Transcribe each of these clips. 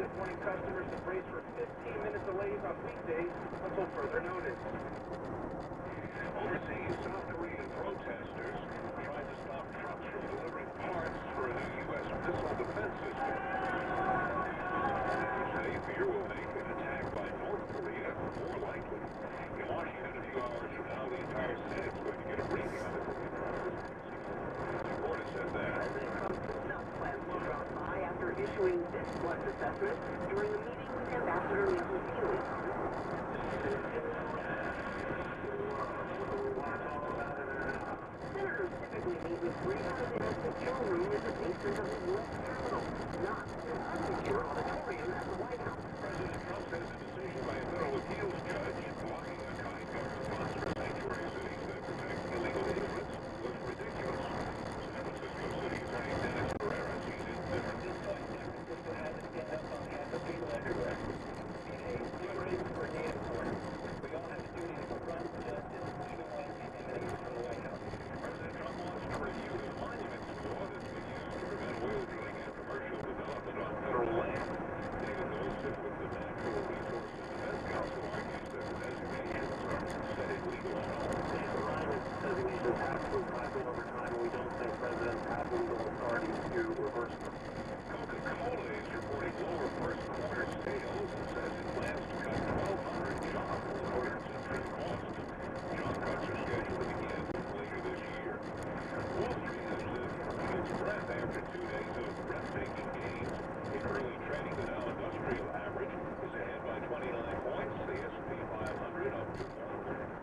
exit, warning customers to brace for 15-minute delays on weekdays until further notice. Overseas, South Korean protesters tried to stop trucks from delivering parts for a new U.S. missile defense system. They fear will make an attack by North Korea more likely. In Washington, a few hours from now, the entire Senate's going to get a briefing on the Korean crisis. Reporter said that. President Trump himself plans to drop by after issuing this flood assessment during a meeting with Ambassador Nikki Haley. Senators typically meet with briefers in a secure room in the basement of the U.S. Capitol, not an unsecure auditorium at the White House. President Trump says a decision by a federal appeals judge blocking a kind government funds for sanctuary cities that protect illegal immigrants was ridiculous. San Francisco City Attorney Dennis Ferreira sees it differently. San Francisco has to stand up on behalf of people everywhere. Behave for native order. We all have a duty to confront injustice, even when it emanates from the White House. President Trump wants to review the monuments law that's been used to prevent oil drilling and commercial development on federal land. David Goldsmith with the Natural Resources Defense Council argues that the designations are set illegal on all. The Ryan designations have proved private over time, and we don't think presidents have legal authority to reverse them. Coca-Cola is reporting lower first quarter sales and says it plans to cut 1,200 jobs in order to trim costs. Job cuts are scheduled to begin later this year. Wall Street is holding its breath after 2 days of breathtaking gains. In early trading, the Dow Industrial Average is ahead by 29 points. The S&P 500 up to 1.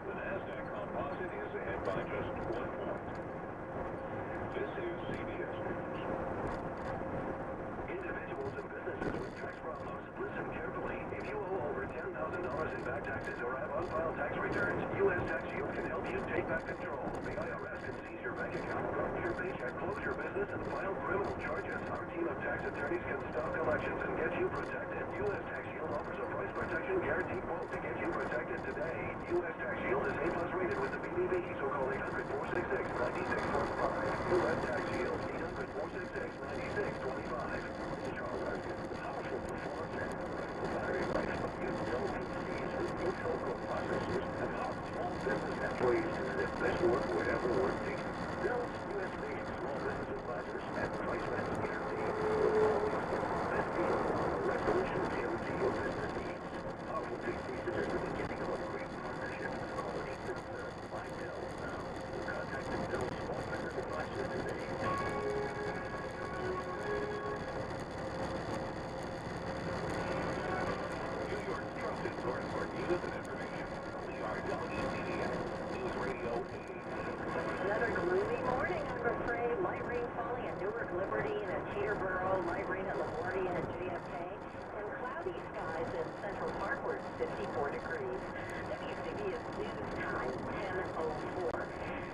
The NASDAQ Composite is ahead by just 1 point. This is CBS News. Individuals and businesses with tax problems, listen carefully. If you owe over $10,000 in back taxes or have unfiled tax returns, U.S. Tax Shield can help you take back control. The IRS can seize your bank account, froze your paycheck, close your business, and file criminal charges. Our team of tax attorneys can stop collections and get you protected. U.S. Tax Shield offers a price protection guarantee quote to get you protected today. U.S. Tax Shield is A+ rated with the BBB, so call 800-466-9645. U.S. Tax Shield, 800-466-9625. Powerful performance and battery life. You don't need fees with Utoko processors and small business employees. If this work would ever work, Bill's USB Small Business Advisors and Placement Guarantee. Best deal. Resolution tailored to your business needs. Powerful PCs is the beginning of a great partnership. Call 877-5BILL now. Contact Bill's Small Business Advisors today. New York's trusted source for news and information. We are WCBS News Radio 88. Another gloomy morning, I'm afraid. Light rain falling at Newark, Liberty, and at Teterboro, light rain at LaGuardia and JFK, and cloudy skies in Central Park where it's 54 degrees. WCBS News Time, 10:04.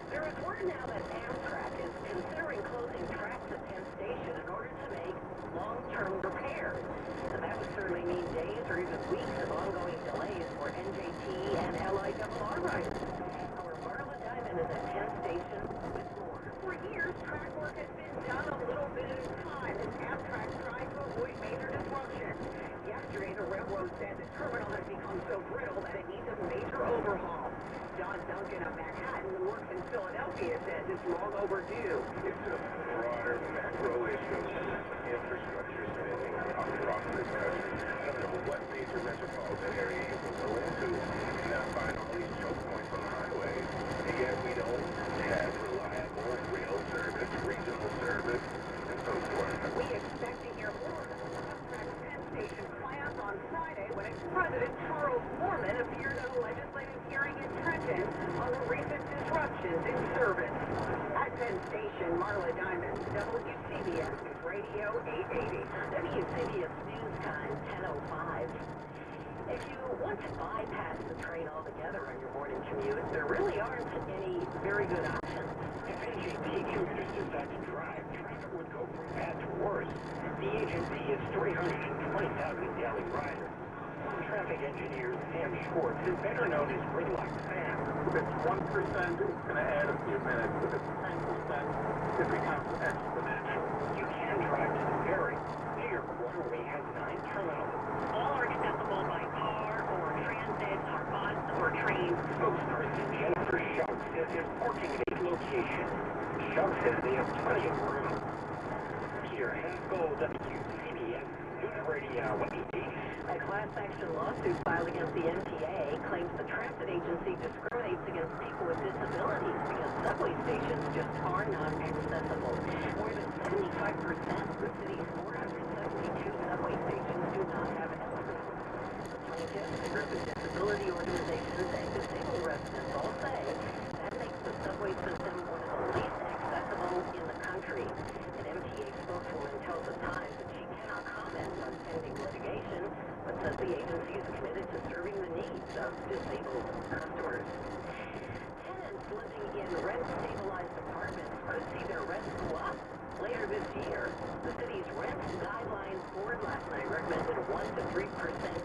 There is word now that Amtrak is considering closing tracks at Penn Station in order to make long-term repairs. And that would certainly mean days or even weeks of ongoing delays for NJT and LIRR riders. Our Marla Diamond is at Penn Station with more. For years, track work has been done a little bit at a time as Amtrak tried to avoid major disruption. Yesterday, the railroad said the terminal has become so brittle that it needs a major overhaul. Don Duncan of Manhattan, who works in Philadelphia, says it's long overdue. It's a broader macro issue. Infrastructure spending across this country. I don't know what major metropolitan area you can go into and not find all these choke points on the highway, and yet we don't have reliable rail service, regional service, and so forth. We expect to hear more of Amtrak's Penn Station plans on Friday when ex-President Charles Norman appeared at a legislative hearing in Trenton on the recent disruptions in service. At Penn Station, Marla Diamond, WCBS News Radio 880. WCBS News Time, 10:05. If you want to bypass the train altogether on your morning commute, there really aren't any very good options. If NJT commuters decide to drive, traffic would go from bad to worse. The agency has 320,000 daily riders. Traffic engineer Sam Schwartz is better known as Gridlock Sam. If it's 1%, it's going to add a few minutes. If it's 10%, it becomes exponential. You can drive to the ferry. New York Waterway has 9 terminals is working at a location. Shum says they have plenty of room. Peter Hensko, WCBS News Radio 188. A class action lawsuit filed against the MTA claims the transit agency discriminates against people with disabilities because subway stations just are not accessible. More than 75% of the city's 472 subway stations do not have elevators. The plaintiffs, a group of disability organizations, and disabled residents all say that makes the subway system one of the least accessible in the country. An MTA spokeswoman tells the Times that she cannot comment on pending litigation, but says the agency is committed to serving the needs of disabled customers. Tenants living in rent-stabilized apartments could see their rents go up later this year. The city's rent guidelines board last night recommended a 1 to 3%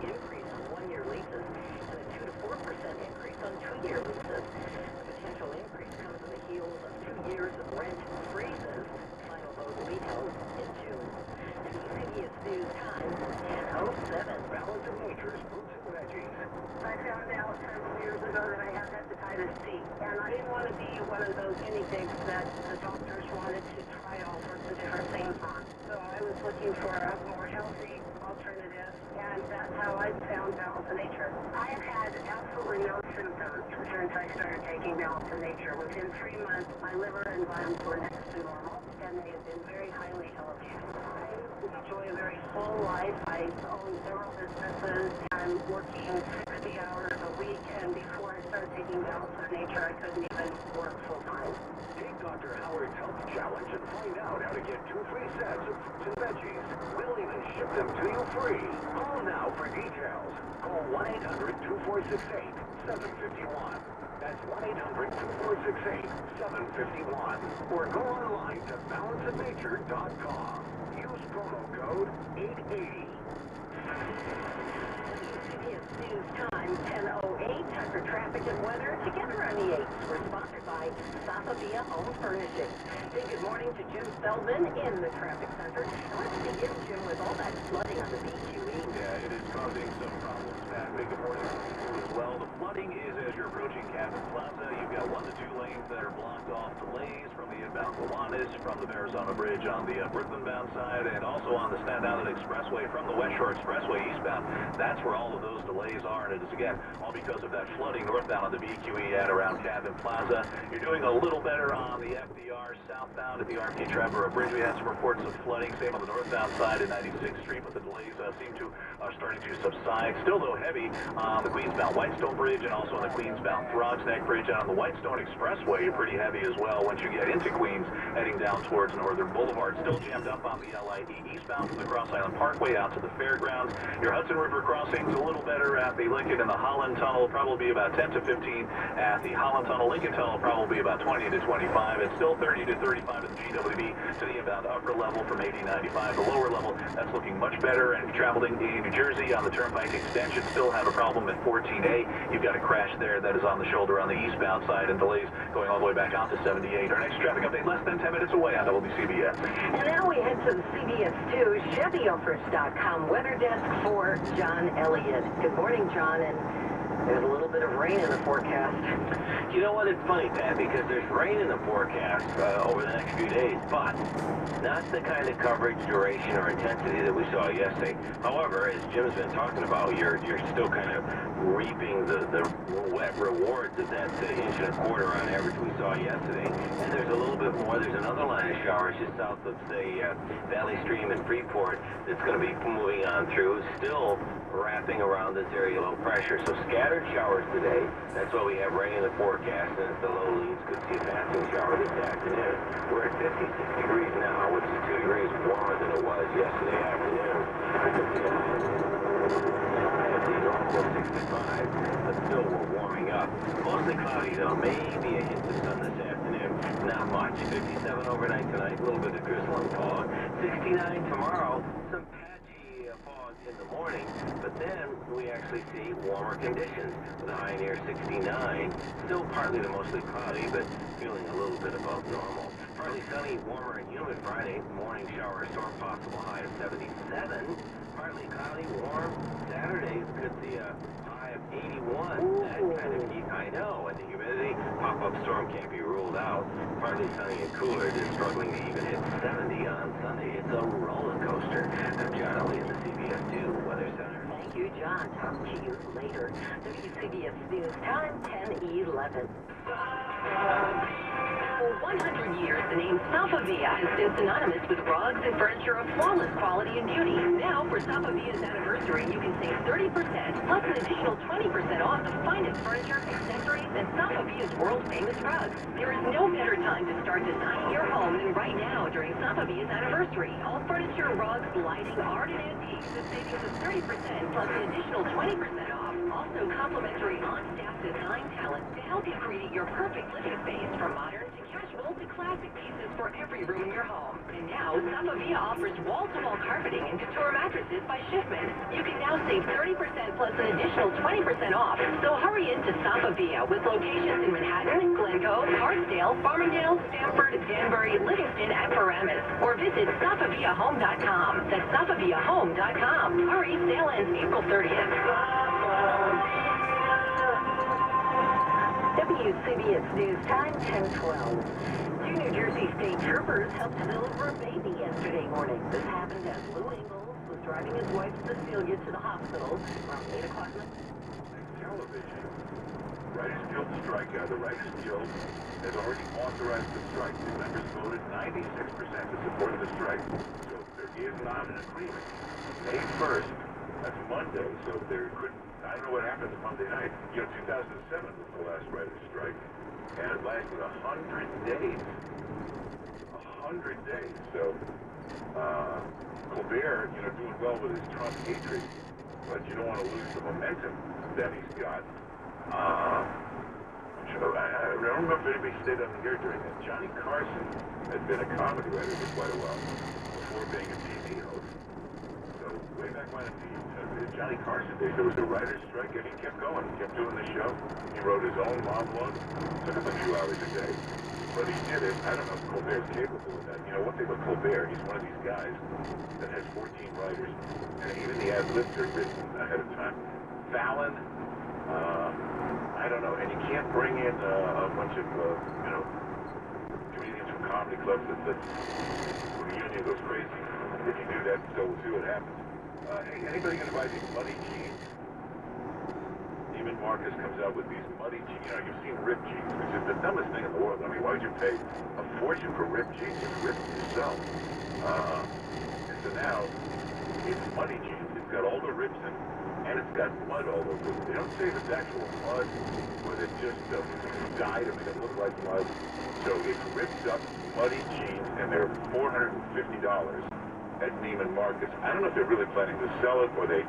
increase on one-year leases and a 2 to 4% increase on two-year leases. The potential increase comes on the heels of 2 years of rent freezes. Final vote will be held in June. And the CBS News Times, 10:07. Balance of Nature's fruits and veggies. I found out several years ago that I had hepatitis C, and I didn't want to be one of those guinea pigs that the doctors wanted to try all sorts of different things on. So I was looking for a more healthy alternative, and that's how I found Balance of Nature. I have had absolutely no symptoms since I started taking Balance of Nature. Within 3 months, my liver enzymes were next to normal, and they have been very highly healthy. I enjoy a very full life. I own several businesses. I'm working 60 hours a week, and before I started taking Balance of Nature, I couldn't even work full time. Take Dr. Howard's Health Challenge and find out how to get 2 free sets of fruits and veggies. We'll even ship them to you free. Call now for details. Call 1-800-2468-751. That's 1-800-2468-751. Or go online to balanceofnature.com. Use promo code 880. CBS News Time, 10:08. Time for traffic and weather. Together on the 8th, we're sponsored by Sapavia Home Furnishings. Say good morning to Jim Feldman in the traffic center. And let's begin, Jim, with all that flooding on the BQE. Yeah, it is causing some problems, Pat. Big morning as well. The flooding is as you're approaching Cabot Plaza. You've got 1 to 2 lanes that are blocked off. Delays from the inbound Gowanus, from the Arizona Bridge on the Brooklyn-bound side, and also on the Staten Island Expressway from the West Shore Expressway eastbound. That's where all of those delays are, and it is, again, all because of that flooding northbound on the BQE at around Cabot Plaza. You're doing a little better on the FDR southbound at the RP Trevor Bridge. We had some reports of flooding, same on the northbound side at 96th Street, but the delays seem to starting to subside. Still, though, heavy on the Queensbound Whitestone Bridge and also on the Queensbound Throgs Neck Bridge. And on the Whitestone Expressway, you're pretty heavy as well once you get into Queens, heading down towards Northern Boulevard. Still jammed up on the LIE eastbound from the Cross Island Parkway out to the fairgrounds. Your Hudson River crossings a little better at the Lincoln and the Holland Tunnel, probably about 10 to 15 at the Holland Tunnel. Lincoln Tunnel probably about 20 to 25. It's still 30 to 35 at the GWB to the inbound upper level from 80-95. The lower level, that's looking much better. And if you're traveling in New Jersey on the Turnpike extension, still have a problem at 14A. You've got a crash there that is on the shoulder on the eastbound side, and delays going all the way back out to 78. Our next traffic update less than 10 minutes away on WCBS. And now we head to the CBS 2 ChevyOffers.com weather desk for John Elliott. Good morning, John, and there's a little bit of rain in the forecast. You know what, it's funny, Pat, because there's rain in the forecast over the next few days, but not the kind of coverage, duration, or intensity that we saw yesterday. However, as Jim's been talking about, you're still kind of reaping the wet rewards of that inch and a quarter on average we saw yesterday. And there's a little bit more. There's another line of showers just south of, say, Valley Stream and Freeport that's going to be moving on through, still wrapping around this area low pressure. So scattered showers today. That's why we have rain in the forecast, and if the low leads could see a passing shower this afternoon. We're at 56 degrees now, which is 2 degrees warmer than it was yesterday afternoon. The normal 65, but still we're warming up. Mostly cloudy though, maybe a hint of sun this afternoon. Not much. 57 overnight tonight, a little bit of drizzle and fog. 69 tomorrow, some patchy fog in the morning, but then we actually see warmer conditions with a high near 69. Still partly to mostly cloudy, but feeling a little bit above normal. Partly sunny, warmer and humid Friday. Morning shower storm possible, high of 77. Partly cloudy, warm. Saturday could see a high of 81. That kind of heat, I know. And the humidity, pop-up storm can't be ruled out. Partly sunny and cooler, just struggling to even hit 70 on Sunday. It's a roller coaster. I'm John Elliott in the CBS 2 Weather Center. Thank you, John. Talk to you later. WCBS News Time, 10:11. For 100 years, the name Sapavia has been synonymous with rugs and furniture of flawless quality and beauty. Now, for Sapavia's anniversary, you can save 30% plus an additional 20% off the finest furniture, accessories, and Sapavia's world-famous rugs. There is no better time to start designing your home than right now during Sapavia's anniversary. All furniture, rugs, lighting, art, and antiques with savings of 30% plus an additional 20% off. Also, complimentary on-staff design talent to help you create your perfect living space from modern to casual to classic pieces for every room in your home. And now, Sapavia offers wall-to-wall carpeting and couture mattresses by Schiffman. You can now save 30% plus an additional 20% off. So hurry into Sapavia with locations in Manhattan, Glencoe, Hartsdale, Farmingdale, Stamford, Danbury, Livingston, and Paramus. Or visit SapaviaHome.com. That's SapaviaHome.com. Hurry, sale ends April 30th. WCBS News Time, 10:12. Two New Jersey state troopers helped deliver a baby yesterday morning. This happened as Lou Ingalls was driving his wife Cecilia to the hospital around 8 o'clock. Television. Writers Guild strikeout. The Writers Guild has already authorized the strike. The members voted 96% to support the strike. So there is not an agreement. May 1st, that's Monday, so there could, I don't know what happened Monday night. 2007 was the last writers' strike, and it lasted 100 days. 100 days. So, Colbert, doing well with his Trump hatred, but you don't want to lose the momentum that he's got. I don't remember if anybody stayed on the air during that. Johnny Carson had been a comedy writer for quite a while before being a TV host. So way back when Johnny Carson days, there was a writer's strike, and he kept going. He kept doing the show. He wrote his own monologue. Took him a few hours a day. But he did it. I don't know if Colbert's capable of that. One thing with Colbert, he's one of these guys that has 14 writers, and even the ad-libs are written ahead of time. Fallon, I don't know, and you can't bring in a bunch of, comedians from comedy clubs that when the union goes crazy. If you do that, so we'll see what happens. Anybody going to buy these muddy jeans? Neiman Marcus comes out with these muddy jeans. You've seen ripped jeans, which is the dumbest thing in the world. I mean, why would you pay a fortune for ripped jeans? Just rip them yourself. And so now, it's muddy jeans. It's got all the rips in it, and it's got mud all over it. They don't say if it's actual mud, or they just dye to make it look like mud. So it's ripped up, muddy jeans, and they're $450. At Neiman Marcus. I don't know if they're really planning to sell it, or they,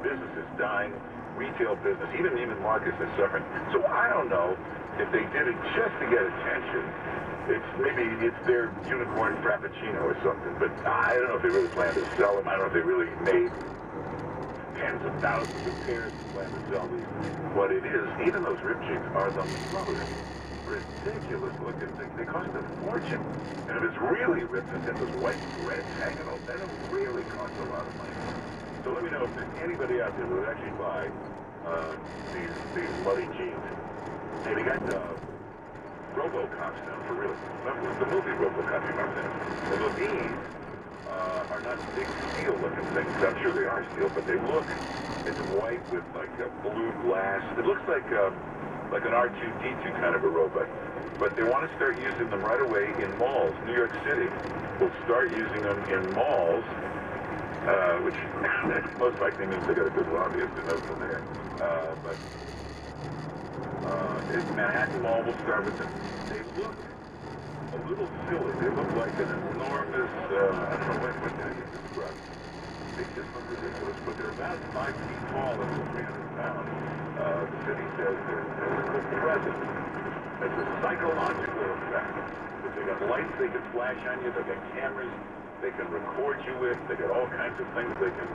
business is dying, retail business, even Neiman Marcus is suffering. So I don't know if they did it just to get attention. Maybe it's their unicorn frappuccino or something, but I don't know if they really plan to sell them. I don't know if they really made tens of thousands of pairs and plan to sell these. What it is, even those rib jeans are the most ridiculous looking thing. They cost a fortune. And if it's really ripped and those white threads hanging on, then it really costs a lot of money. So let me know if there's anybody out there who would actually buy these muddy jeans. Hey, they got RoboCops now, for real. Remember the movie RoboCop, you remember that? Well, these are not big steel-looking things. I'm sure they are steel, but they look, it's white with like a blue glass. It looks like an R2-D2 kind of a robot. But they want to start using them right away in malls. New York City will start using them in malls, which most likely means they got a good lobbyist who knows them there. But Manhattan Mall will start with them. They look a little silly. They look like an enormous, I don't know what can I describe. They just look ridiculous, but they're about 5 feet tall and 300 pounds. The city says there's a presence. It's a psychological effect. If they got lights they can flash on you, they got cameras they can record you with, they got all kinds of things they can,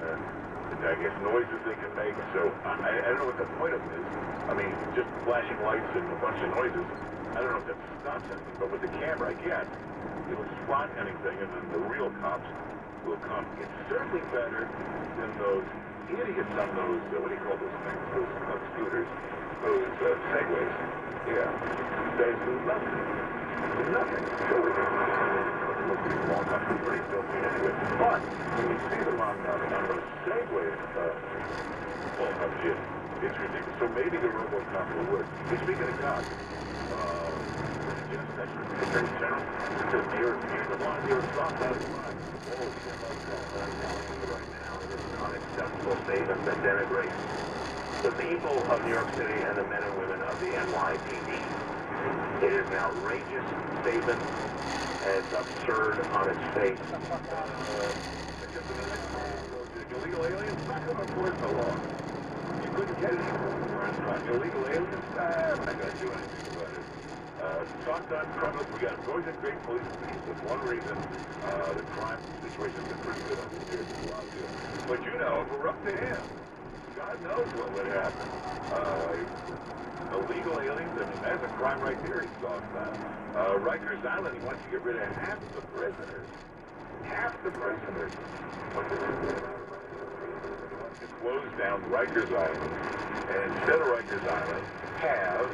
I guess, noises they can make. So I don't know what the point of it is. I mean, just flashing lights and a bunch of noises, I don't know if that stops anything, but with the camera, I guess, it'll spot anything, and then the real cops will come. It's certainly better than those idiots on those, what do you call those things? Those scooters, those Segways. Yeah. There's nothing. Nothing. Really. Most people won't have to pretty filthy anyway. But when you see them on those Segways, oh, gee, it's ridiculous. So maybe the RoboCop will work. Hey, speaking of God, that's Attorney General. Here's the line here, stop that line. Oh, right now, it is an unacceptable statement that denigrates the people of New York City and the men and women of the NYPD. It is an outrageous statement, and it's absurd on its face. Just a minute. Illegal aliens, not going to enforce the law. You couldn't get any restaurant. Illegal aliens, I'm not going to do anything about it. Stocked on criminals, we got always a great police force. That's one reason the crime situation has been pretty good on the years of last year. But you know, if we're up to him, God knows what would happen. Illegal aliens, I mean, that's a crime right there. He solved that. Rikers Island, he wants to get rid of half the prisoners. Half the prisoners. To close down Rikers Island, and instead of Rikers Island, have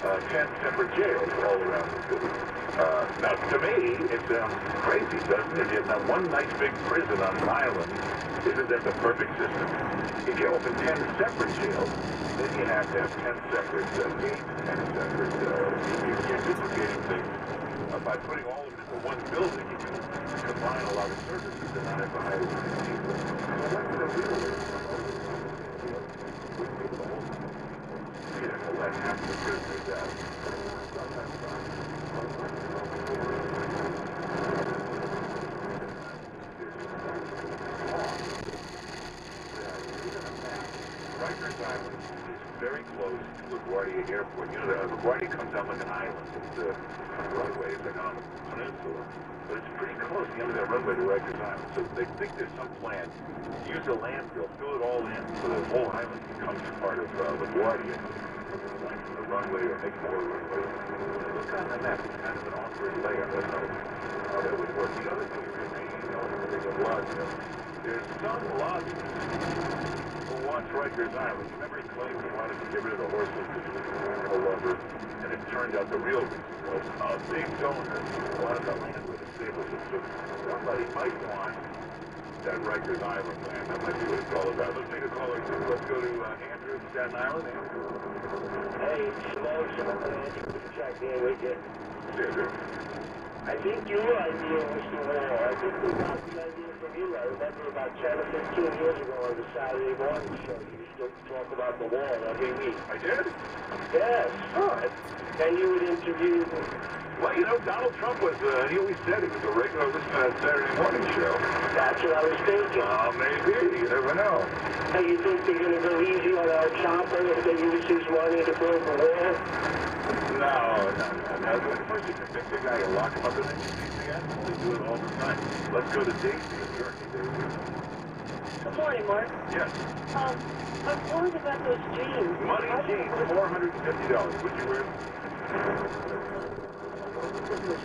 10 separate jails all around the city. Now, to me, it sounds crazy, doesn't it? Yet, now, one nice big prison on an island, isn't that the perfect system? If you open 10 separate jails, then you have to have 10 separate gates, 10 separate, you're duplicating things. By putting all of it into one building, you can combine a lot of services and not have to hire people. So what's the real reason? Let half the prisoners out. Rikers Island is very close to LaGuardia Airport. You know, LaGuardia comes down like an island. It's a runway, it's like on a peninsula. But it's pretty close, the end of that runway to Rikers Island. So they think there's some plan. Use a landfill, fill it all in, so the whole island becomes part of LaGuardia. The runway or make more runway. Look on the map, it's kind of an awkward layout. I don't know how that would work. The other thing is there's a lot, there's some logic who wants Rikers Island. Remember he claimed he wanted to get rid of the horses because it was no longer, and it turned out the real reason was a big donor wanted the land with the stables. So somebody might want that Rikers Island land. That might be what it's all about. Let's take a call or two. Let's go to Andrew in Staten Island. Andrew. Hey, Shimon, Andrew, check in with you. Andrew. I think your idea was the wall. I think we got the idea from you. I remember about 10 or 15 years ago on the Saturday morning show, you used to talk about the wall every week. I did? Yes. Huh. And you would interview... Well, you know, Donald Trump was, he always said he was a regular listener to that Saturday morning show. That's what I was thinking. Maybe. You never know. Hey, you think they're going to go easy on our chopper if they use his money to build the wall? No. First you convince the guy, you lock him up in the CCS. They do it all the time. Let's go to Daisy in Jersey, Daisy. Good morning, Mark. Yes. I'm worried about those jeans. Money jeans, $450. Would you wear them?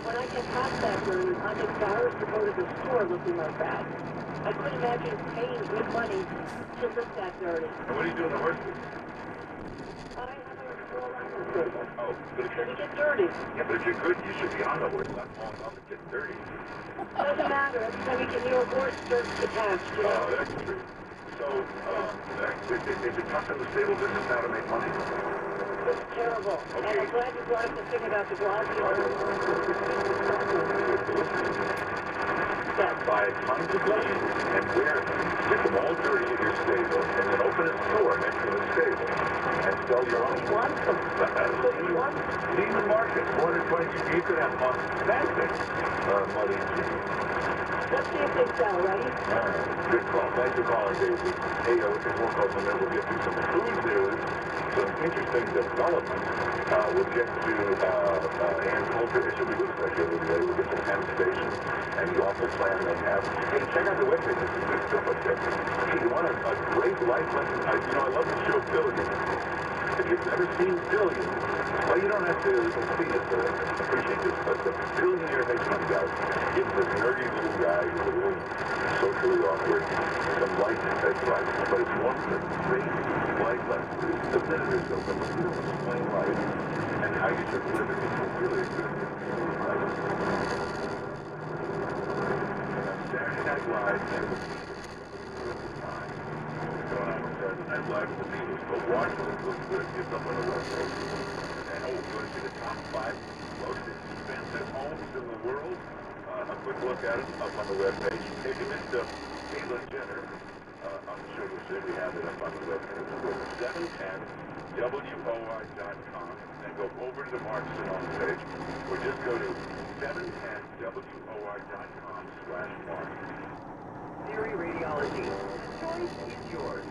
When I get contacted, I'm embarrassed to go to the store looking like that. I couldn't imagine paying good money to look that dirty. And what are you doing to horses? I have a store on the table. Oh, but if Can you're... you get dirty? Yeah, but if you're good, you should be on the horse, not falling off and getting dirty. Doesn't matter. Every time you get near a horse, dirt's attached, you know? Oh, that's true. So, is it tough in the stable business now to make money? It's terrible. And I'm glad you brought up the thing about the glossy Buy tons of jeans and wear them, get them all dirty in your stable, and then open a store next to the stable and sell your own. He wants them. He wants them. Leave the market. 420, you could have fantastic muddy jeans. Let's see if they sell, right? Good call. Thanks for calling, Daisy. Hey, with this one call, and then we'll get to some food news, some interesting developments. We'll get to Ann Coulter. It should be good special today. We'll get to Penn Station and the awful plan they have. Hey, check out the website. This is good stuff up there. Hey, you want a great life lesson? I love the show Billions. If you've never seen Billions, well, you don't have to see it to appreciate this, but the billionaire makes money guy gives this nerdy little guy, he's a little some light at light, but it's one thing. Great light lenses, the minute is open, but you don't explain light and how you should live it. It's a really good light. Saturday Night Live and the going on with Saturday Night Live with the Beatles, but watching it looks good. It's up on the website. And you want to see the top 5 most expensive homes in the world? A quick look at it up on the webpage. If you missed Caitlyn Jenner, I'm sure you said we have it up on the webpage. Go to 710WOR.com and go over to the Mark Simone page, or just go to 710WOR.com/Mark. Theory Radiology. Choice is yours.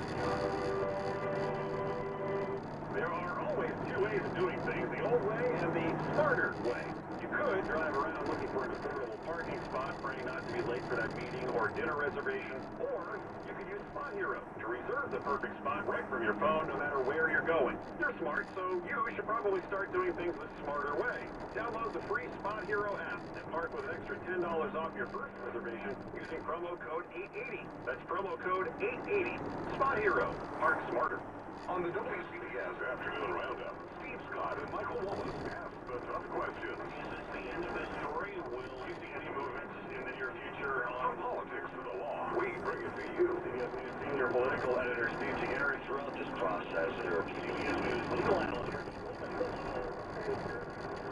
There are always 2 ways of doing things, the old way and the smarter way. You could drive around looking for an affordable parking spot, praying not to be late for that meeting or dinner reservation, or you could use Spot Hero to reserve the perfect spot right from your phone no matter where you're going. You're smart, so you should probably start doing things the smarter way. Download the free Spot Hero app and park with an extra $10 off your first reservation using promo code 880. That's promo code 880. Spot Hero. Park smarter. On the WCBS Afternoon Roundup, Steve Scott and Michael Wallace ask the tough questions. Is this the end of this story? Will you see any movements in the near future From on politics to the law, we bring it to you. CBS News senior political editor Steve Tieri? Throughout this process, there are CBS News legal analyst.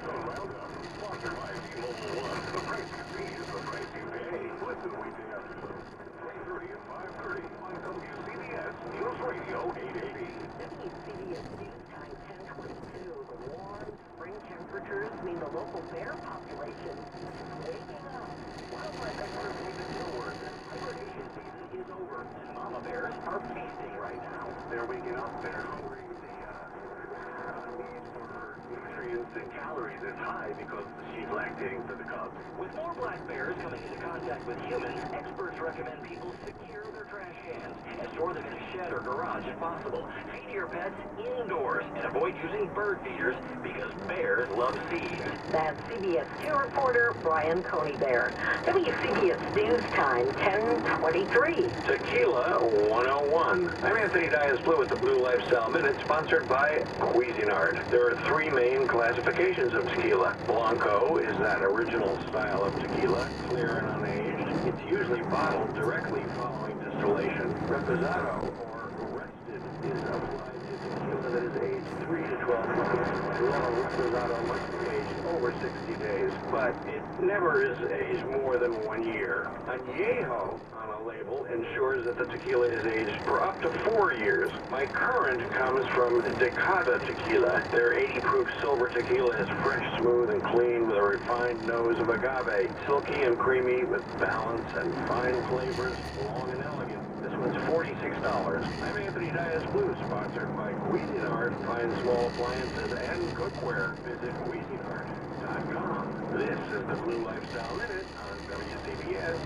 Roundup, sponsored by T-Mobile One. The price you see is the price you pay. Listen weekday afternoon, 3:30 and 5:30 on WCBS News Radio 880. WCBS News Time 10:22. The warm spring temperatures mean the local bear population is waking up. Wildlife experts even more that hibernation season is over, and mama bears are feasting right now. They're waking up, they're hungry. The need for nutrients and calories is high because she's lactating to the cubs. With more black bears coming into contact with humans, experts recommend people secure their trash cans and store them in a shed or garage if possible. Feed your pets indoors and avoid using bird feeders because bears love seeds. That's CBS 2 reporter Brian Coney-Bear. WCBS News Time 10:23. Tequila 101. I'm Anthony Diaz-Blue with the Blue Lifestyle Minute, sponsored by Cuisinart. There are 3 main classifications of tequila. Blanco is that original style of tequila, clear and unaged. It's usually bottled directly following distillation. Reposado, or rested, is applied to tequila that is aged 3 to 12 months. While Reposado must be aged over 60 days, but it never is aged more than 1 year. Añejo on a label ensures that the tequila is aged for up to 4 years. My current comes from Decada Tequila. Their 80-proof silver tequila is fresh, smooth, and clean with a refined nose of agave. Silky and creamy with balance and fine flavors, long and elegant. This one's $46. I'm Anthony Diaz-Blue, sponsored by Cuisinart. Find small appliances and cookware. Visit Cuisinart.com. This is the Blue Lifestyle Minute on WCBS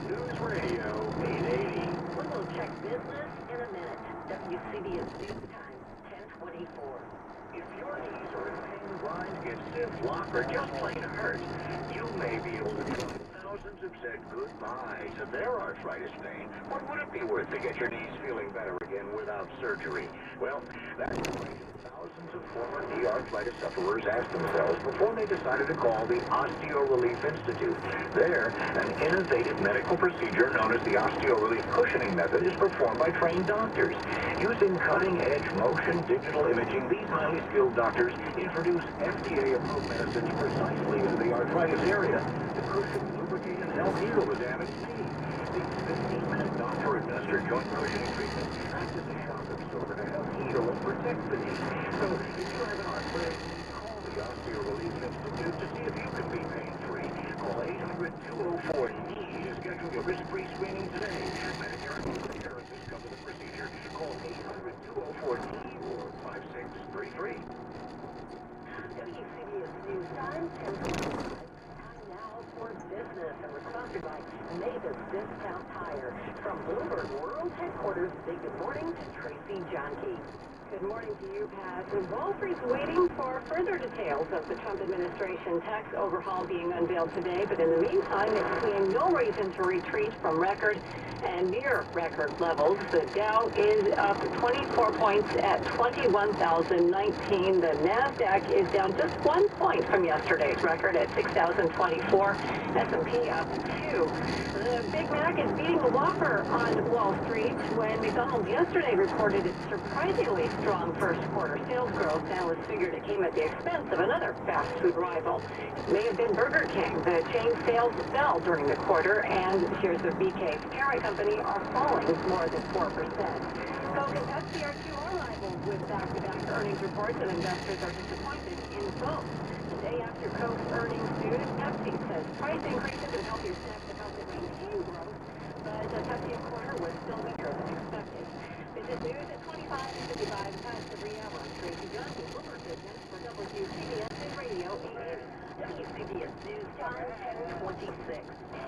News Radio 880. We'll check business in a minute. WCBS News Time 10:24. If your knees are in pain, grind, get stiff, lock, or just plain hurt, you may be able to tell thousands have said goodbye to their arthritis pain. What would it be worth to get your knees feeling better again without surgery? Well, that's the question thousands of former knee arthritis sufferers asked themselves before they decided to call the Osteo Relief Institute. There, an innovative medical procedure known as the Osteo Relief Cushioning Method is performed by trained doctors. Using cutting-edge motion digital imaging, these highly skilled doctors introduce FDA-approved medicines precisely into the arthritis area to cushion, lubricate, and help heal the damaged knee. These 15-minute doctor-administered joint cushioning treatments act as a shock absorber to help heal and protect the knee. So, if you have an arthritis knee, call the Osteo Relief Institute to see if you can be pain-free. Call 800-204-KNEE to schedule your risk-free screening today. Medicare and insurances cover the procedure. Call 800-204-KNEE or 5633. WCBS News Time 10:25. Time now for business, and we're sponsored by Mavis Discount Tire. From Bloomberg World Headquarters, big good morning to Tracy Johnke. Good morning to you, Pat. Wall Street's waiting for further details of the Trump administration tax overhaul being unveiled today, but in the meantime, it's seeing no reason to retreat from record and near record levels. The Dow is up 24 points at 21,019. The NASDAQ is down just 1 point from yesterday's record at 6,024. S&P up 2. The Big Mac is beating the Whopper on Wall Street when McDonald's yesterday reported its surprisingly strong first quarter sales growth. Analysts figured it came at the expense of another fast food rival. It may have been Burger King. The chain sales fell during the quarter, and shares of BK's parent company are falling more than 4%. Coke and Pepsi are two more rivals with back-to-back earnings reports, and investors are disappointed in both. The day after Coke's earnings news, Pepsi says price increases and healthier snacks have helped it maintain growth, but the Pepsi quarter was still weaker than expected. Business news at 25:55 past every hour. Tracy Johnson, Bloomberg Business for WCBS News Radio 880. WCBS News Time 10:26.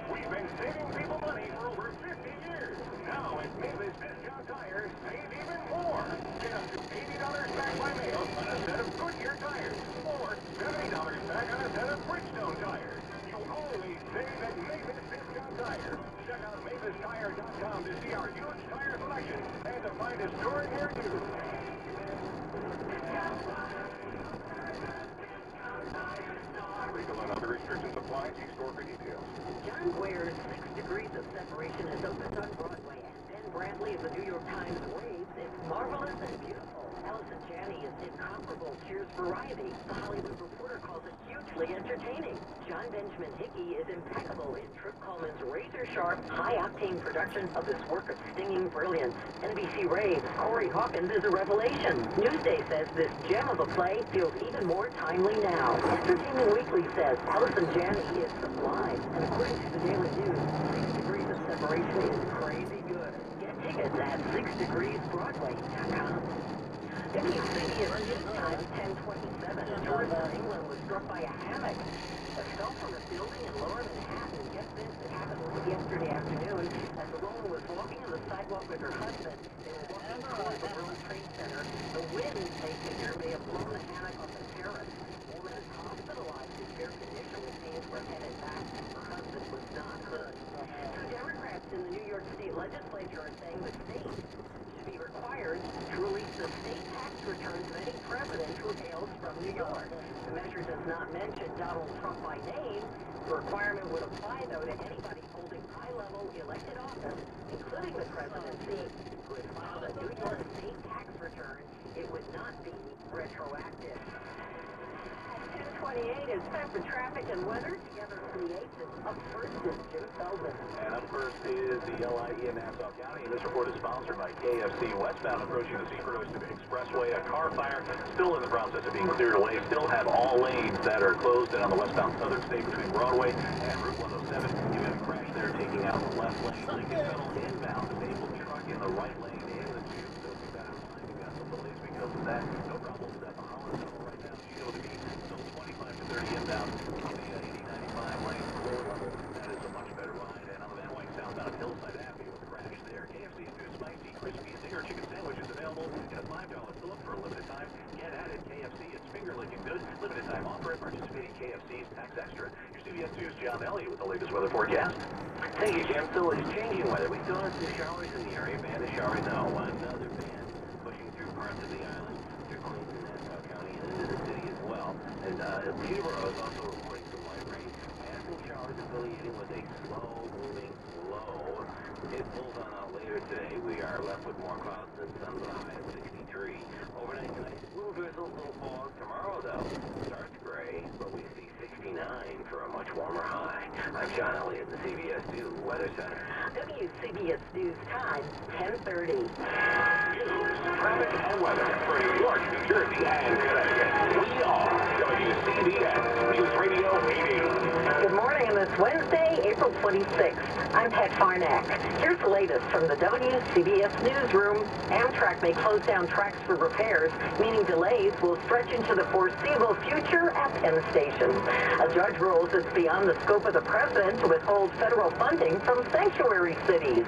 We've been saving people money for over 50 years. Now at Mavis Discount Tires, save even more. Get up to $80 back by mail on a set of Goodyear tires, or $70 back on a set of Bridgestone tires. You'll always save at Mavis Discount Tires. Check out MavisTire.com to see our huge tire selection and to find a store near you. Legal and other restrictions apply. See store for details. John Boyer's 6 Degrees of Separation is opened on Broadway, and Ben Bradley of the New York Times raves it's marvelous and beautiful. Allison Janney is incomparable Cheers variety. The Hollywood Reporter calls it hugely entertaining. John Benjamin Hickey is impeccable in Trip Coleman's razor-sharp, high-octane production of this work of stinging brilliance. NBC raves Corey Hawkins is a revelation. Newsday says this gem of a play feels even more timely now. Entertainment Weekly says Allison Janney is sublime, and according to the Daily News, 6 Degrees of Separation is crazy good. Get tickets at 6degreesbroadway.com. WCBS News Time 10:27. A tourist in England was struck by a hammock that fell from a building in Lower Manhattan. Get this, it happened yesterday afternoon as the woman was walking on the sidewalk with her husband. They were walking toward the World Trade Center. The wind, they figure, may have blown the hammock off the terrace. The woman is hospitalized in fair condition with pains from head and back. Her husband was not hurt. Two Democrats in the New York State legislature are saying the state should be required to release the state tax returns of any president who hails from New York. The measure does not mention Donald Trump by name. The requirement would apply, though, to anybody holding high-level elected office, including the presidency, who had filed a New York state tax return. It would not be retroactive. 10:28 is time for traffic and weather. Together for the 8th, and up first is Jim Feldman. And up first is the LIE in Nassau County. And this report is sponsored by KFC. Westbound approaching the Secret Oyster Bay Expressway. A car fire still in the process of being cleared away. Still have all lanes that are closed. And on the westbound southern state between Broadway and Route 107, you have a crash there taking out the left lane. Lincoln Tunnel inbound. Disabled truck in the right lane in the tube. So we've got some delays because of that. No problems at the Holland Tunnel right now. Geo to be still 25 to 30 inbound on the 80-95 lane. That is a much better ride. And on the Van Wyck southbound Hillside Avenue, a crash there. KFC is new spicy, crispy, zinger chicken sandwiches available in a $5 fill-up for a limited time. Get at it. KFC, it's finger-licking good. Limited time offer at participating KFC's tax extra. Your CBS News John Elliott with the latest weather forecast. Thank you, Jim. So it's changing weather. We still have some showers in the area. Band is showering now. Another band pushing through parts of the island, through Clinton, Nassau County, and into the city as well. And Peterborough is also reporting some light rain and some showers affiliating with a slow-moving low. It pulls on out later today. We are left with more clouds and sun with a high of 63. Overnight tonight, little drizzle, little fog. Tomorrow, though, starts gray, but we see 69 for a much warmer high. I'm John Elliott, the CBS 2 Weather Center. WCBS News Time 10:30. News, traffic, and weather for New York, New Jersey, and Connecticut. We are WCBS News Radio 880. Good morning on this Wednesday, April 26th. I'm Pat Farnack. Here's the latest from the WCBS newsroom. Amtrak may close down tracks for repairs, meaning delays will stretch into the foreseeable future at Penn Station. A judge rules it's beyond the scope of the president to withhold federal funding from sanctuary cities.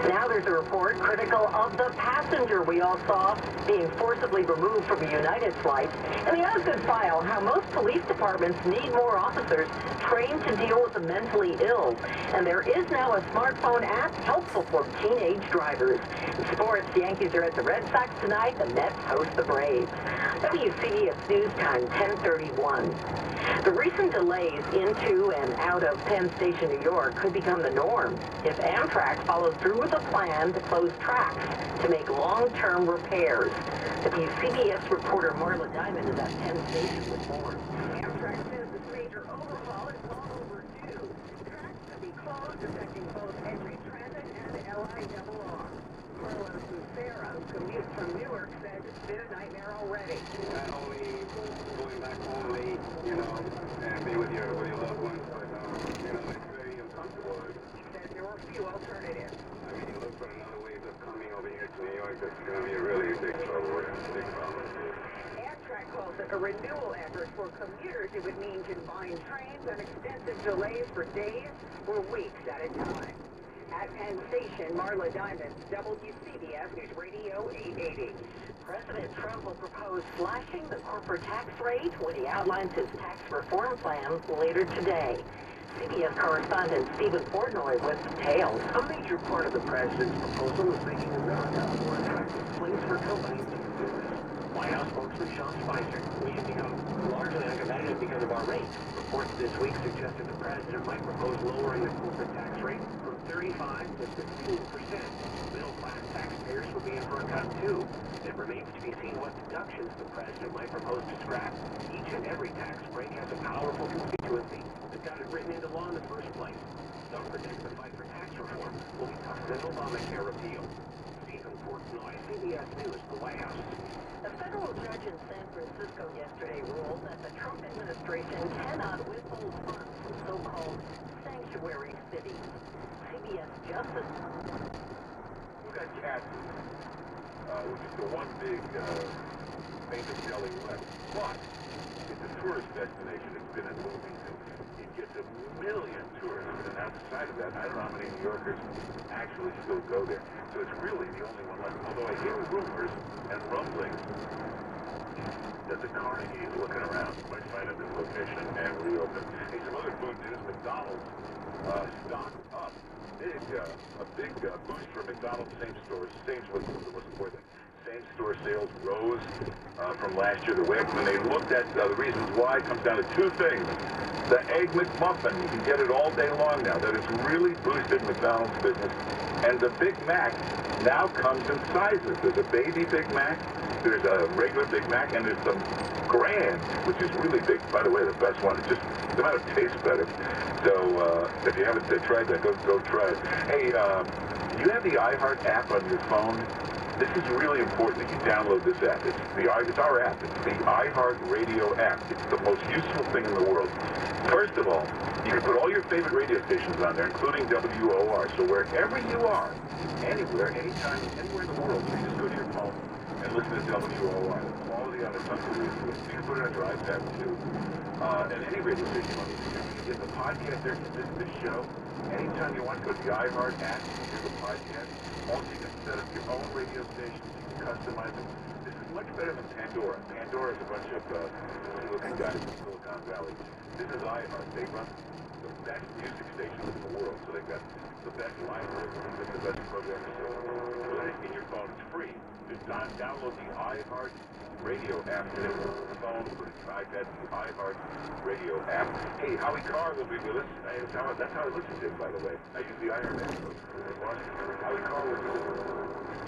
Now there's a report critical of the passenger we all saw being forcibly removed from a United flight. And the Osgood file, how most police departments need more officers trained to deal with the mentally ill. And there is now a smartphone app helpful for teenage drivers. In sports, the Yankees are at the Red Sox tonight. The Mets host the Braves. WCBS News Time, 10:31. The recent delays into and out of Penn Station, New York could become the norm if Amtrak follows through with a plan to close tracks to make long-term repairs. WCBS reporter Marla Diamond is at Penn Station with more. Amtrak says this major overhaul is long overdue. Tracks could be closed, affecting both Entry Transit and LIRR. Carlos Lucera, who commutes from Newark, said it's been a nightmare already. Not only going back home late, and be with your loved ones, but, it's very uncomfortable. He said there were few alternatives. I mean, you look for another wave of coming over here to New York, that's going to be a really big trouble, big problem. Amtrak calls it a renewal effort for commuters. It would mean combined trains and extensive delays for days or weeks at a time. At Penn Station, Marla Diamond, WCBS News Radio 880. President Trump will propose slashing the corporate tax rate when he outlines his tax reform plans later today. CBS correspondent Stephen Portnoy with details. A major part of the president's proposal is making America a more attractive place for companies to do business. White House spokesman Sean Spicer. We have become largely uncompetitive because of our rate. Reports this week suggested the president might propose lowering the corporate tax rate from 35 to 15%. Middle-class taxpayers will be in for a cut, too. It remains to be seen what deductions the president might propose to scrap. Each and every tax break has a powerful constituency that got it written into law in the first place. Some predict the fight for tax reform will be tougher than Obamacare repeal. Stephen Portnoy, CBS News, the White House. A federal judge in San Francisco yesterday ruled that the Trump administration cannot withhold funds from so-called sanctuary cities. CBS Justice. We've got Cassis, which is the one big famous deli west. But it's a tourist destination. It's been in movies. It gets 1 million tourists. And outside of that, I don't know how many New Yorkers actually still go there. So it's really the only one left. Although I hear rumors and rumblings that the Carnegie is looking around, might find a new location and reopen. Hey, some other food news. McDonald's stock up. A big boost for McDonald's same stores. What's important? Same store sales rose from last year. When they looked at the reasons why, it comes down to two things. The Egg McMuffin, you can get it all day long now. That has really boosted McDonald's business. And the Big Mac now comes in sizes. There's a baby Big Mac, there's a regular Big Mac, and there's some Grand, which is really big. By the way, the best one. It just, the amount of tastes better. So if you haven't tried that, go try it. Hey, you have the iHeart app on your phone. This is really important that you download this app. It's our app. It's the iHeart Radio app. It's the most useful thing in the world. First of all, you can put all your favorite radio stations on there, including WOR. So wherever you are, anywhere, anytime, anywhere in the world, you just go to your phone and listen to WOR. The quality on it's unbelievable. You can put it on your iPad too. And any radio station you want to listen to. You get the podcast there. You listen to the show. Anytime you want to go to the iHeart app, you hear the podcast. Also, you can set up your own radio stations. You can customize them. This is much better than Pandora. Pandora is a bunch of looking guys from Silicon Valley. This is iHeart. They run the best music stations in the world. So they've got the best library, the best programming system. Put it in your phone. It's free. Just download the iHeart Radio app. Put it on your phone, put it on your iPad, the iHeart Radio app. Hey, Howie Carr will be with us. That's how I listen to him, by the way. I use the iHeart app. Howie Carr will be with us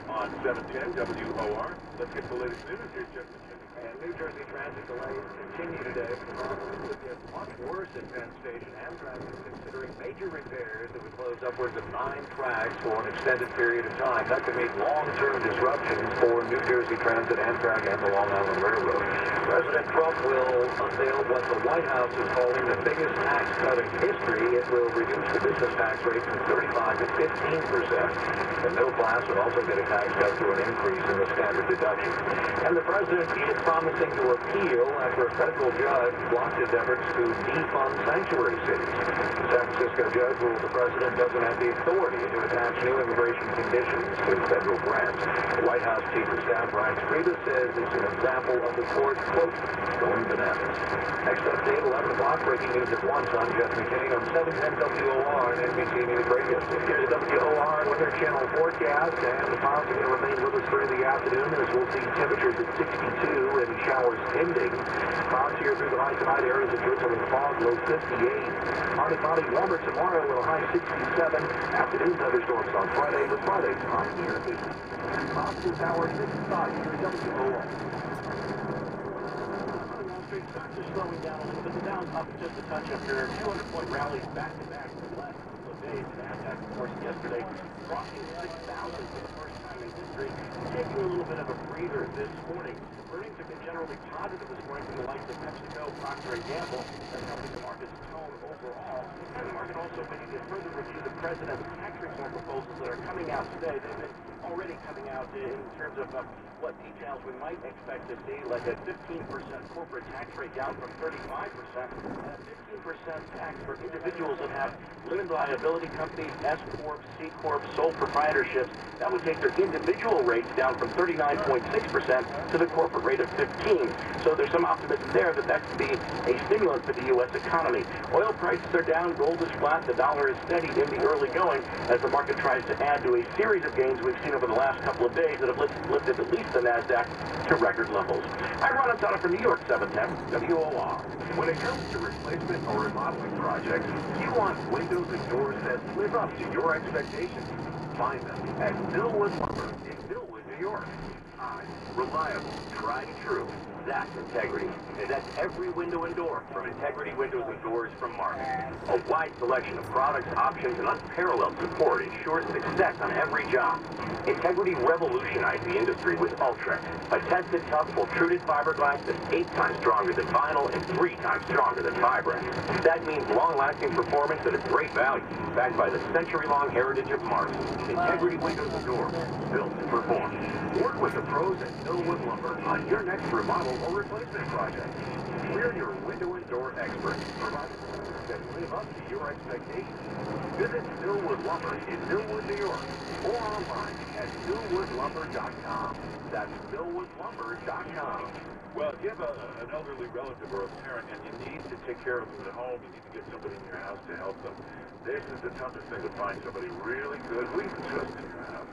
on 710 WOR. Let's get the latest news. Here's Jeff McKinney. And New Jersey transit delays continue today. It could get much worse at Penn Station. Amtrak is considering major repairs that would close upwards of 9 tracks for an extended period of time. That could mean long-term disruptions for New Jersey Transit, Amtrak, and the Long Island Railroad. President Trump will unveil what the White House is calling the biggest tax cut in history. It will reduce the business tax rate from 35 to 15%. The middle class would also get a tax cut through an increase in the standard deduction. And the president is promising to appeal after a federal judge blocked his efforts to defund sanctuary cities. The San Francisco judge ruled the president doesn't have the authority to attach new immigration conditions to federal grants. The White House Chief of Staff Ryan Streba says it's an example of the court, quote, going bananas. Next update, 11 o'clock, breaking news at 1. I'm Jeff McKinney on 710 WOR and NBC News Radio. Here's the WOR Weather Channel forecast, and the clouds are going to remain with us through the afternoon as we'll see temperatures at 62 and showers pending. Clouds here through the high tonight areas of drizzling fog, low 58. Partly warmer tomorrow with a high 67. Afternoon thunderstorms on Friday with Friday's high near 80. Clouds this hour 65 here at WOR. Stocks are slowing down a little bit. The Dow's up just a touch after 200-point rallies back-to-back for the last couple of days. And NASDAQ, of course, yesterday crossing 6,000 for the first time in history, taking a little bit of a breather this morning. Earnings have been generally positive this morning from the likes of PepsiCo, Procter & Gamble. That's helping the market's tone overall. And the market also waiting to further review the president's tax reform proposals that are coming out today. They've been already coming out in terms of what details we might expect to see, like a 15% corporate tax rate down from 35%, and a 15% tax for individuals that have limited liability companies, S Corp, C Corp, sole proprietorships. That would take their individual rates down from 39.6% to the corporate rate of 15%. So there's some optimism there that could be a stimulant for the U.S. economy. Oil prices are down, gold is flat, the dollar is steady in the early going as the market tries to add to a series of gains we've seen over the last couple of days that have lifted at least the NASDAQ to record levels. I'm Ron Asada from New York, 710 WOR. When it comes to replacement or remodeling projects, you want windows and doors that live up to your expectations. Find them at Millwood Lumber in Millwood, New York. Reliable, tried and true. That's integrity. And that's every window and door from Integrity Windows and Doors from Mark. A wide selection of products, options, and unparalleled support ensures success on every job. Integrity revolutionized the industry with Ultrex, a tested, tough, pultruded fiberglass that's 8 times stronger than vinyl and 3 times stronger than Fibrex. That means long-lasting performance at a great value, backed by the century-long heritage of Mark. Integrity Windows and Doors, built to perform. Work with the pros at Millwood Lumber on your next remodel or replacement project. We're your window and door experts, providing that live up to your expectations. Visit Millwood Lumber in Millwood, New York, or online at millwoodlumber.com. That's millwoodlumber.com. Well, if you have an elderly relative or a parent and you need to take care of them at home, you need to get somebody in your house to help them, this is the toughest thing to find somebody really good who you can trust in your house.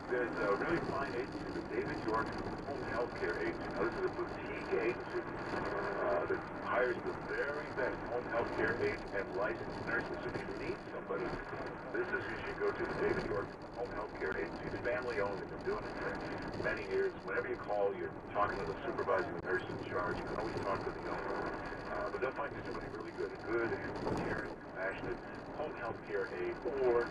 There's a really fine agency, the David York Home Health Care Agency. Now, this is a boutique agency that hires the very best home health care aides and licensed nurses. If you need somebody, this is who you should go to, the David York Home Health Care Agency. It's family-owned. They've been doing it for many years. Whenever you call, you're talking to the supervising nurse in charge. You can always talk to the owner. But they'll find you somebody really good, a good, caring, compassionate home health care aide, or a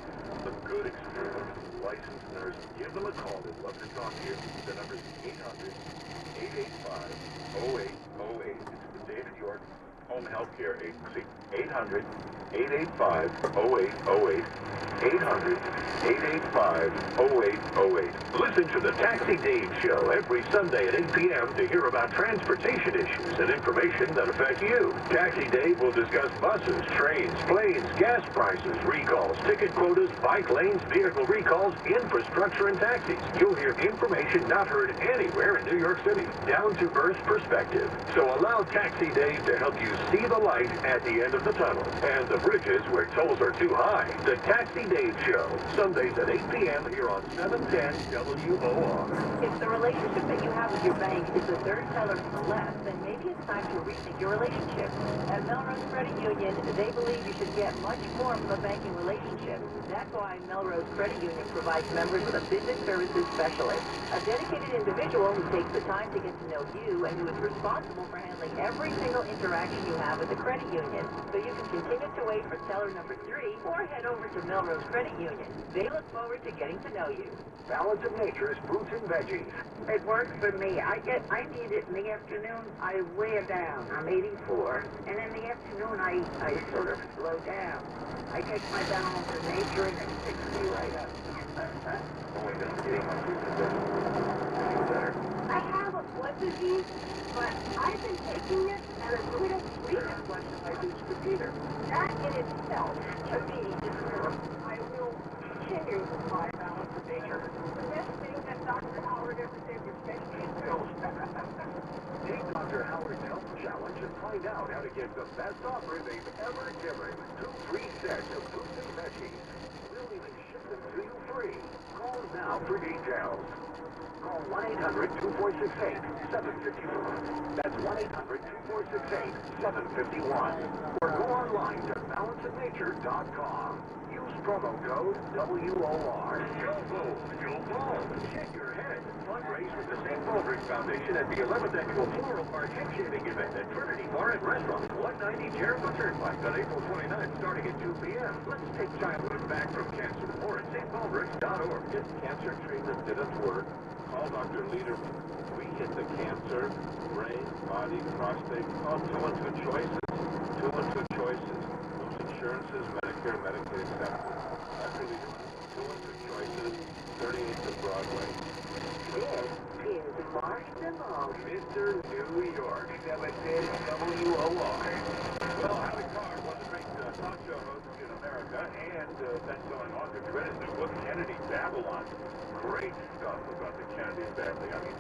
good, experienced, licensed nurse. Give them a call. They'd love to talk to you. The number is 800-885-0808. It's the David York Home Health Care Agency. 800-885-0808. 800-885-0808. Listen to the Taxi Dave Show every Sunday at 8 p.m. to hear about transportation issues and information that affect you. Taxi Dave will discuss buses, trains, planes, gas prices, recalls, ticket quotas, bike lanes, vehicle recalls, infrastructure, and taxis. You'll hear information not heard anywhere in New York City. Down-to-earth perspective. So allow Taxi Dave to help you see the light at the end of the tunnel and the bridges where tolls are too high. The Taxi Dave Show, Sundays at 8 p.m. here on 710 WOR. If the relationship that you have with your bank is a third teller for less, then maybe it's it's time to rethink your relationship. At Melrose Credit Union, they believe you should get much more from a banking relationship. That's why Melrose Credit Union provides members with a business services specialist, a dedicated individual who takes the time to get to know you and who is responsible for handling every single interaction you have with the credit union. So you can continue to wait for teller number 3 or head over to Melrose Credit Union. They look forward to getting to know you. Balance of Nature's fruits and veggies. It works for me. I need it in the afternoon. I wear down. I'm 84. And in the afternoon, I sort of slow down. I take my Balance of Nature and it picks me right up. Only just getting my fruits and veggies. Feel better. I have a blood disease, but I've been taking it and I really don't sleep as much as I used to either. That in itself, to me, is miracle. I will continue with my Balance of Nature. The best thing that Dr. Howard ever did was make me pills. Take Dr. Howard's Health Challenge and find out how to get the best offer they've ever given. 2 free sets of fruits and veggies. We'll even ship them to you free. Call now for details. Call 1-800-2468-751. That's 1-800-2468-751. Or go online to balanceofnature.com. Use promo code WOR. Go bold, go bold. Shake your head. Fundraise with the St. Baldrick Foundation at the 11th Annual Floral Park Head Shaving Event at Trinity Bar and Restaurant, 190 Jericho Turnpike on April 29th, starting at 2 p.m. Let's take childhood back from cancer. More at stbaldrick.org. If cancer treatment didn't work, call Dr. Lederman. We hit the cancer, brain, body, prostate, all 2 and 2 choices. 2 and 2 choices. Those insurances, Medicare, Medicaid, etc. Dr. Lederman, 2 and 2 choices, 38th and Broadway. This is Marshmallow. Mr. New York, 710 WOR. Well, Howie Carr, one of the great talk show hosts in America, and best-selling author, read his new book, Kennedy Babylon. Great stuff about the Kennedy family. I mean,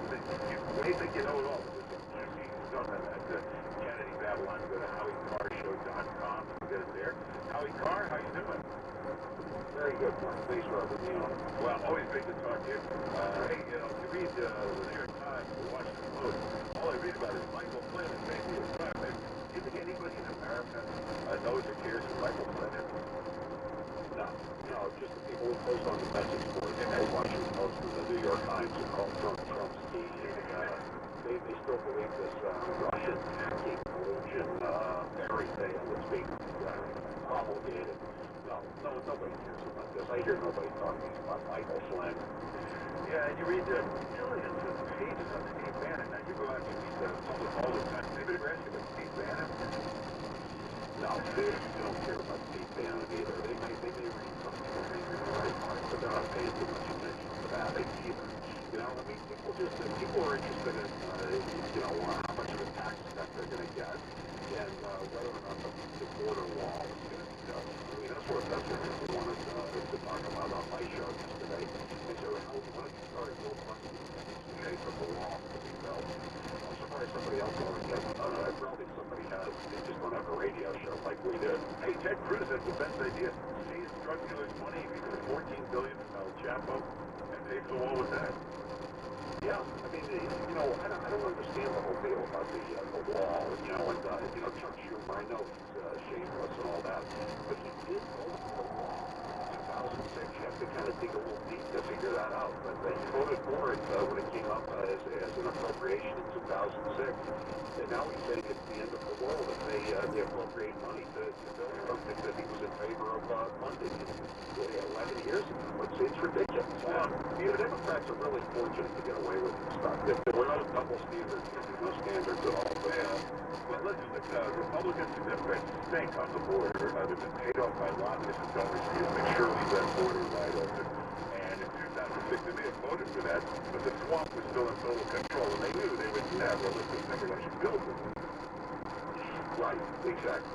they think you know it all. There's some juicy stuff in that Kennedy Babylon. Go to HowieCarrShow.com to get it there. Howie Carr, how you doing? Very good, Mark. Thanks for having me on. Well, always great to talk to you. Hey, you know, you read the New York Times, the Washington Post, all I read about is Michael Flynn and maybe his time. Do you think anybody in America knows or cares who Michael Flynn is? No, just the people who post on the message board. The Washington Post and the New York Times and call Trump's tea. They still believe this Russian hacking collusion fairy tale that's being promulgated. No, nobody cares about this. I hear nobody talking about Michael Flynn. Yeah, you read millions of pages on Steve Bannon. Now, you go out and you read public all the time. Anybody ever ask you about Steve Bannon? No, they don't care about Steve Bannon either. They may read something or maybe the right part, but they're not paying too much attention to that either. You know, I mean, people are interested in, how much of a tax cut they're going to get and whether or not the border wall is going to be built. I mean, that's what people wanted to talk about on my show yesterday. They said, well, why don't you start a GoFundMe in shape of the wall to be built? I'm surprised somebody else already has done it. Probably somebody has. They just don't have a radio show like we did. Hey, Ted Cruz has the best idea. Seize drug dealers' money, even $14 billion from El Chapo, and pay for the wall with that. Yeah, I mean, I don't understand the whole deal about the wall, and Chuck Schumer, I know he's shameless and all that, but he did vote for the wall in 2006. You have to kind of dig a little deep to figure that out, but he voted for it when it came up as an appropriation in 2006. And now he's saying it's the end of the world if they appropriate money to build something that he was in favor of funding 11 years ago. It's ridiculous. The Democrats are really fortunate to get away with this stuff. There were no double standards, no standards at all. But listen, Republicans and Democrats stink on the border. They've been paid off by lobbyists and donors to make sure we leave that border wide open. And in 2006, they may have voted for that, but the swamp was still in total control, and they knew they would have a list of numbers that should build it. Right, exactly.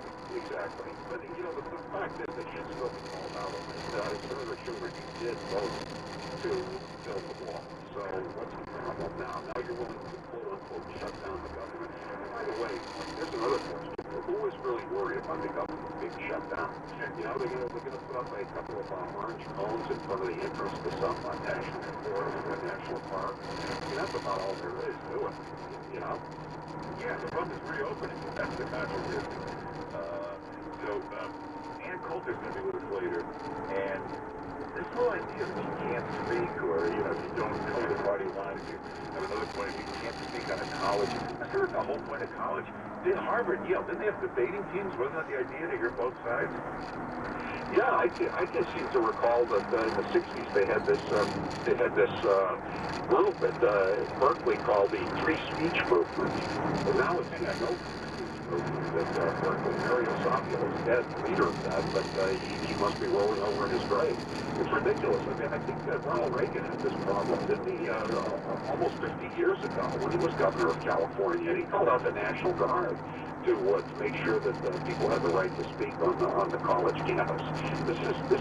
But, the fact is that should still be called out on this. Senator Schumer, he did vote to build the wall. So what's the problem now? Now you're willing to, quote-unquote, shut down the government. By the way, there's another question. Who is really worried about the government being shut down? They're going to put up a couple of orange cones in front of the entrance to some national forest or national park. I mean, that's about all there is to it. you know? Yeah, the pub is reopening. That's the controversy. Ann Coulter's going to be with us later, and this whole idea that you can't speak, or, you know, if you don't toe the party line, if you have another point of view, you can't speak on a college. That's not the whole point of college. Did Harvard and Yale, didn't they have debating teams? Wasn't that the idea to hear both sides? Yeah, I can seem to recall that in the 60s they had this group at Berkeley called the Free Speech Movement. And now it's no free speech movement at Berkeley. Mario Savio is dead, leader of that, but he must be rolling over in his grave. It's ridiculous. I mean, I think that Ronald Reagan had this problem, didn't he, almost 50 years ago when he was governor of California, and he called out the National Guard to make sure that people have the right to speak on the college campus. This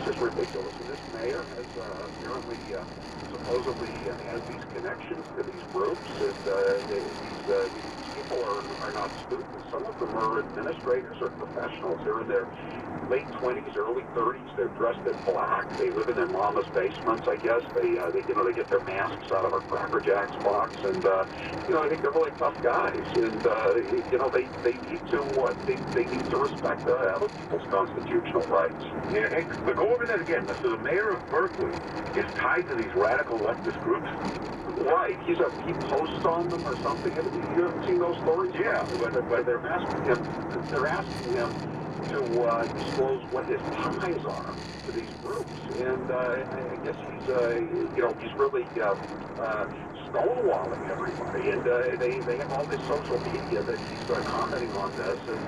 is ridiculous. And this mayor has apparently supposedly has these connections to these groups, and these people are not students. Some of them are administrators or professionals. They're in their late 20s, early 30s. They're dressed in black. They live in their mama's basements, I guess. They get their masks out of a Cracker Jacks box, and I think they're really tough guys. And they need to respect other people's constitutional rights. Yeah, hey, but go over that again. So the mayor of Berkeley is tied to these radical leftist groups? Right. He posts on them or something. You haven't seen those stories? Yeah. But they're asking him to disclose what his ties are to these groups. And I guess he's really stonewalling everybody. And they have all this social media that he's commenting on this. And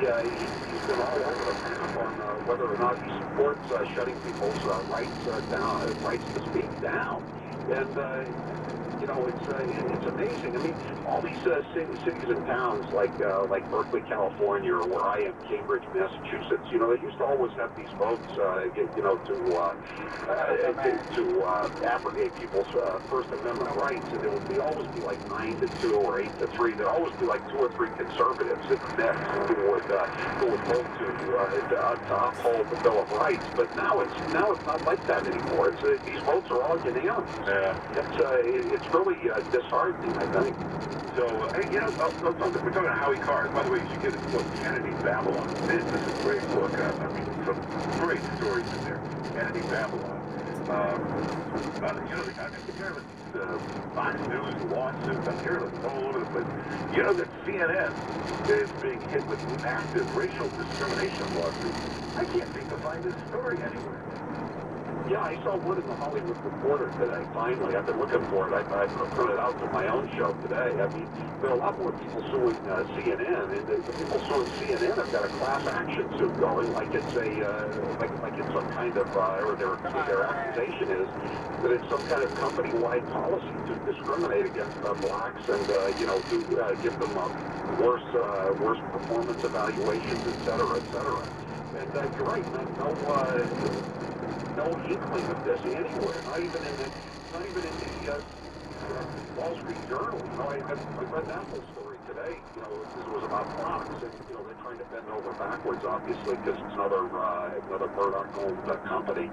he's been all over the map on whether or not he supports shutting people's rights to speak down. And it's amazing. I mean, all these cities and towns like Berkeley, California, or where I am, Cambridge, Massachusetts. They used to always have these votes, to abrogate people's First Amendment rights, and it would always be like 9-2 or 8-3. There'd always be like 2 or 3 conservatives in the mix who would vote to uphold the Bill of Rights. But now it's not like that anymore. These votes are all unanimous. Yeah. It's really disheartening, I think. So, hey, we're talking about Howie Carr. By the way, you should get his book, Kennedy Babylon. This is a great book. Some great stories in there. Kennedy Babylon. I'm hearing these Fox News lawsuits. I'm hearing it all over the place. You know that CNN is being hit with massive racial discrimination lawsuits. I can't seem to find this story anywhere. Yeah, I saw one in the Hollywood Reporter today, finally. I've been looking for it. I put it out for my own show today. I mean, there are a lot more people suing CNN, and the people suing CNN have got a class action suit going, like it's like it's some kind of, or their accusation is that it's some kind of company-wide policy to discriminate against blacks and, to give them worse performance evaluations, et cetera, et cetera. And you're right, no inkling of this anywhere, not even in the Wall Street Journal. I read that whole story today, because it was about Fox, and, they're trying to bend over backwards, obviously, because it's another Murdoch-owned company.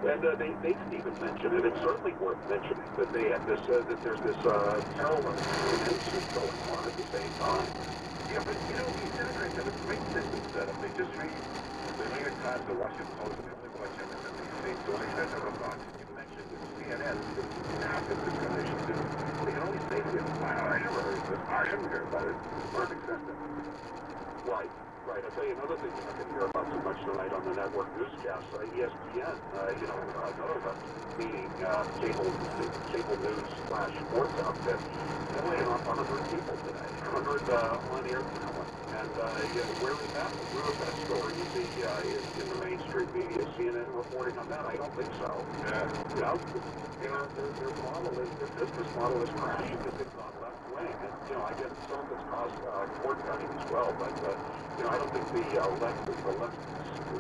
And they didn't even mention it. It's certainly worth mentioning that they have this, that there's this parallel incident going on at the same time. Yeah, but, these Democrats have a great system set up. They just read the New York Times, the Washington Post, and they watch MSNBC. So when they send them a box, you mentioned that CNN is massive discrimination. They can only say to you, wow, I never heard of this. I haven't heard about it. It's a perfect system. Right. I'll tell you another thing you're not going to hear about so much tonight on the network newscast, ESPN, another leading cable news / sports outfit, they're laying off 100 people today, 100 on-air talent. And where is that story in the mainstream media? CNN reporting on that? I don't think so. Yeah. Their business model is crashing because they've gone left wing. And, I guess some of it's caused cord cutting as well, but I don't think the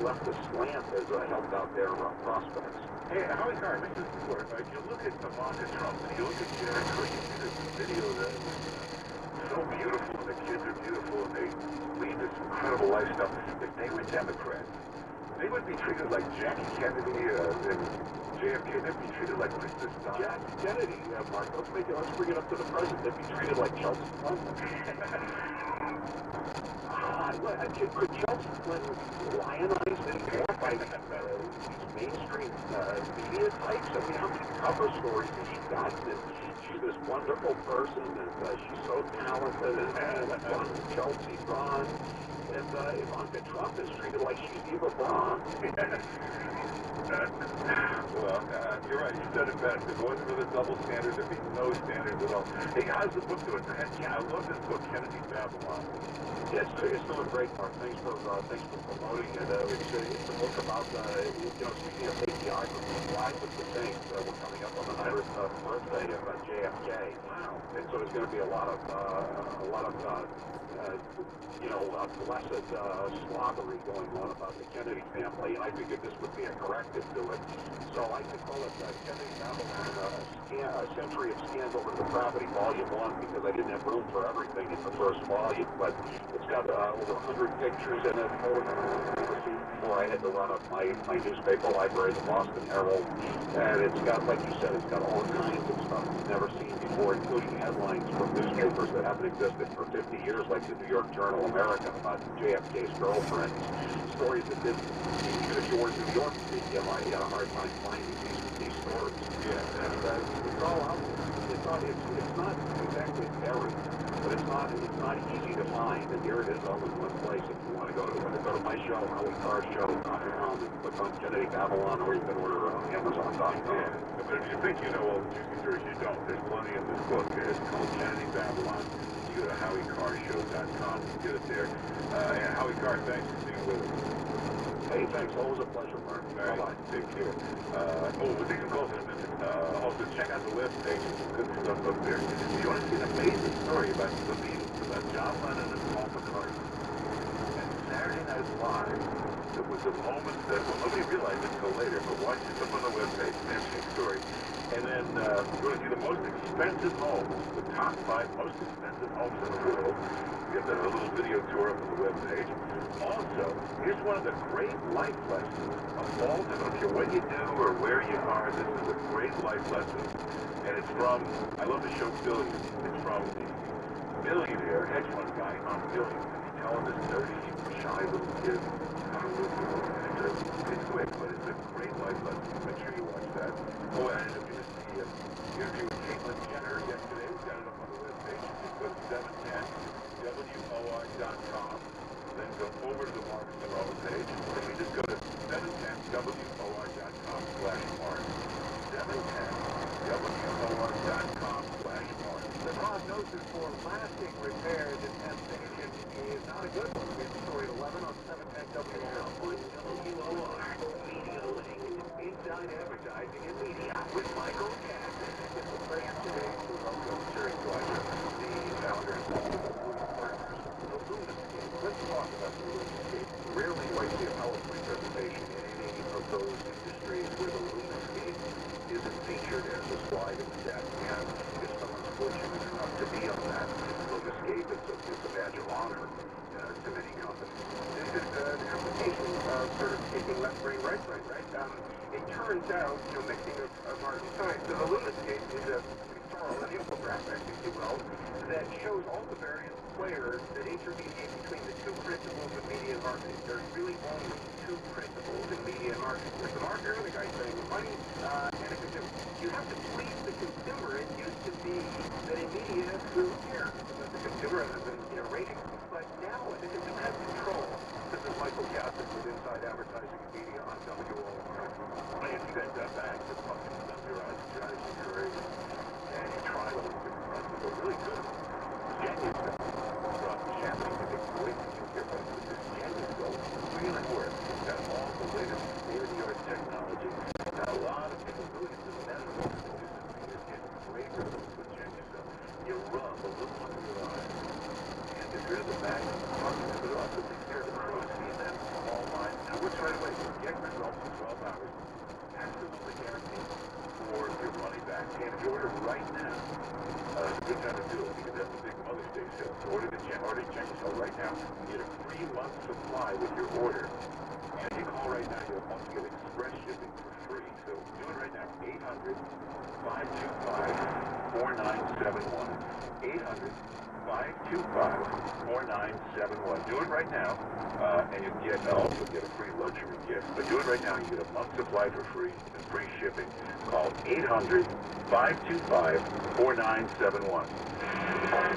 leftist slant has helped out their prospects. Hey, Howie Carr, I mentioned this before. If you look at Ivanka Trump and you look at Jared Kushner, you see this video that is so beautiful, and the kids are beautiful, and they lead this incredible lifestyle. If they were Democrats, They would be treated like Jackie Kennedy and JFK. They'd be treated like Princess Di. Jackie Kennedy, Mark. Let's bring it up to the present. They'd be treated like Chelsea Clinton. Could Chelsea Clinton lionize and glorify these mainstream media types? I mean, how many cover stories has she got that she's this wonderful person and she's so talented and Chelsea Braun? And Ivanka Trump is treated like she's Eva Braun. Well, you're right. You said it best. If it wasn't for the double standards, there'd be no standards at all. Hey, how's the book doing? I love this book, Kennedy Babylon. Yeah, it's doing great, Mark. Thanks for promoting it. It's a book about, speaking of hagiography, Lives of the Saints. We're coming up on the 100th birthday of JFK. Wow. And so there's going to be a lot of blessed slobbery going on about the Kennedy family, and I figured this would be a corrective to it. So I could call it Kennedy Babylon, a Century of Scandal and Depravity, Volume 1, because I didn't have room for everything in the first volume, but it's got over 100 pictures in it, before I had to run up my newspaper library, the Boston Herald, and it's got, like you said, it's got all kinds of stuff you've never seen before, including headlines from newspapers that haven't existed for 50 years, like the New York Journal American about JFK's girlfriends, stories that didn't, even if you were in New York, you had a hard time finding these stories. Yeah, and it's all out there. It's not exactly buried, but it's not easy to find, and here it is all in one place. If you want to go to my show, HowieCarrShow.com, and click on Kennedy Babylon, or you can order on Amazon.com. Yeah, but if you think you know all the juicy stories, you don't. There's plenty in this book. It's called Kennedy Babylon. You go to HowieCarrShow.com, you get it there. And Howie Carr, thanks for being with us. Hey, thanks. Always a pleasure, Mark. Bye-bye. Take care. We'll take some calls in a minute. Also, check out the webpage. There's some good stuff up there. If you want to see an amazing story about the Beatles, about John Lennon and Paul McCartney, and Saturday Night Live, it was a moment that, well, nobody realized it until later, but watch this up on the webpage. Interesting story. And then, you want to see the most expensive homes, the top 5 most expensive homes in the world. Get a little video tour up on the webpage. Also, here's one of the great life lessons of all time. I don't care what you do or where you are, this is a great life lesson. And it's from, I love the show Billions. It's from the billionaire hedge fund guy on Billions. And he's telling this dirty, shy little kid how to live. It's quick, but it's a great life lesson. Make sure you watch that. Oh, and if you just see an interview with Caitlyn Jenner yesterday, we got it up on the webpage. Just go to 710WOR.com. Then go over to the Marcus and Robert page. Then we just go to 710WOR.com/Mark. 710WOR.com/Mark. The prognosis for lasting repairs in Penn Station is not a good one. It's story 11 on 710WOR. WOR Media Link. Inside Advertising and Media with Michael Cass. It's the place today to welcome Jerry Dwyer, the founder and partners of the Luminascape. Let's talk about the Luminascape. Rarely do I see a PowerPoint presentation in any of those industries where the Luminascape isn't featured as a slide in the deck. And if someone's fortunate enough to be on that Luminascape, it's a badge of honor to many companies. This is an application of sort of taking left brain, right brain, right? It turns out, mixing of art and science, the Luminascape is a pictorial, an infographic, if you will, that shows all the various players that intermediate between the two principles of media and marketing. There's really only two principles in media and marketing. There's the marketer and the guy saying money and a consumer. You have to please the consumer. It used to be that in media, who cares about the consumer other than ratings? But now the consumer has control. This is Michael Gassett with Inside Advertising and Media on WOR. Hey, if you guys got back to fucking stuff your eyes, your ears, and you try all these different products, they're really good. Genuine stuff. From championing the big voice that you hear from this genuine gold. Really works. It's got all the latest state-of-the-art technology. Now, a lot of people really into the medical business get great results with genuine stuff. You rub a little under your eyes. And if you're in the back, but it also takes care of the crows, see them all lines. Now, works right away. You get results in 12 hours. Absolutely guaranteed for your money back. And if you order right now, it's a good time to do it because that's the big Mother's Day sale. So order the check yourself right now. You get a free month supply with your order. And you call right now, you'll also get express shipping for free. So do it right now. 800-525-4971. 800-525-4971. Do it right now, and you get also get a free luxury gift. But do it right now. You get a month's supply for free and free shipping. Call 800-525-4971.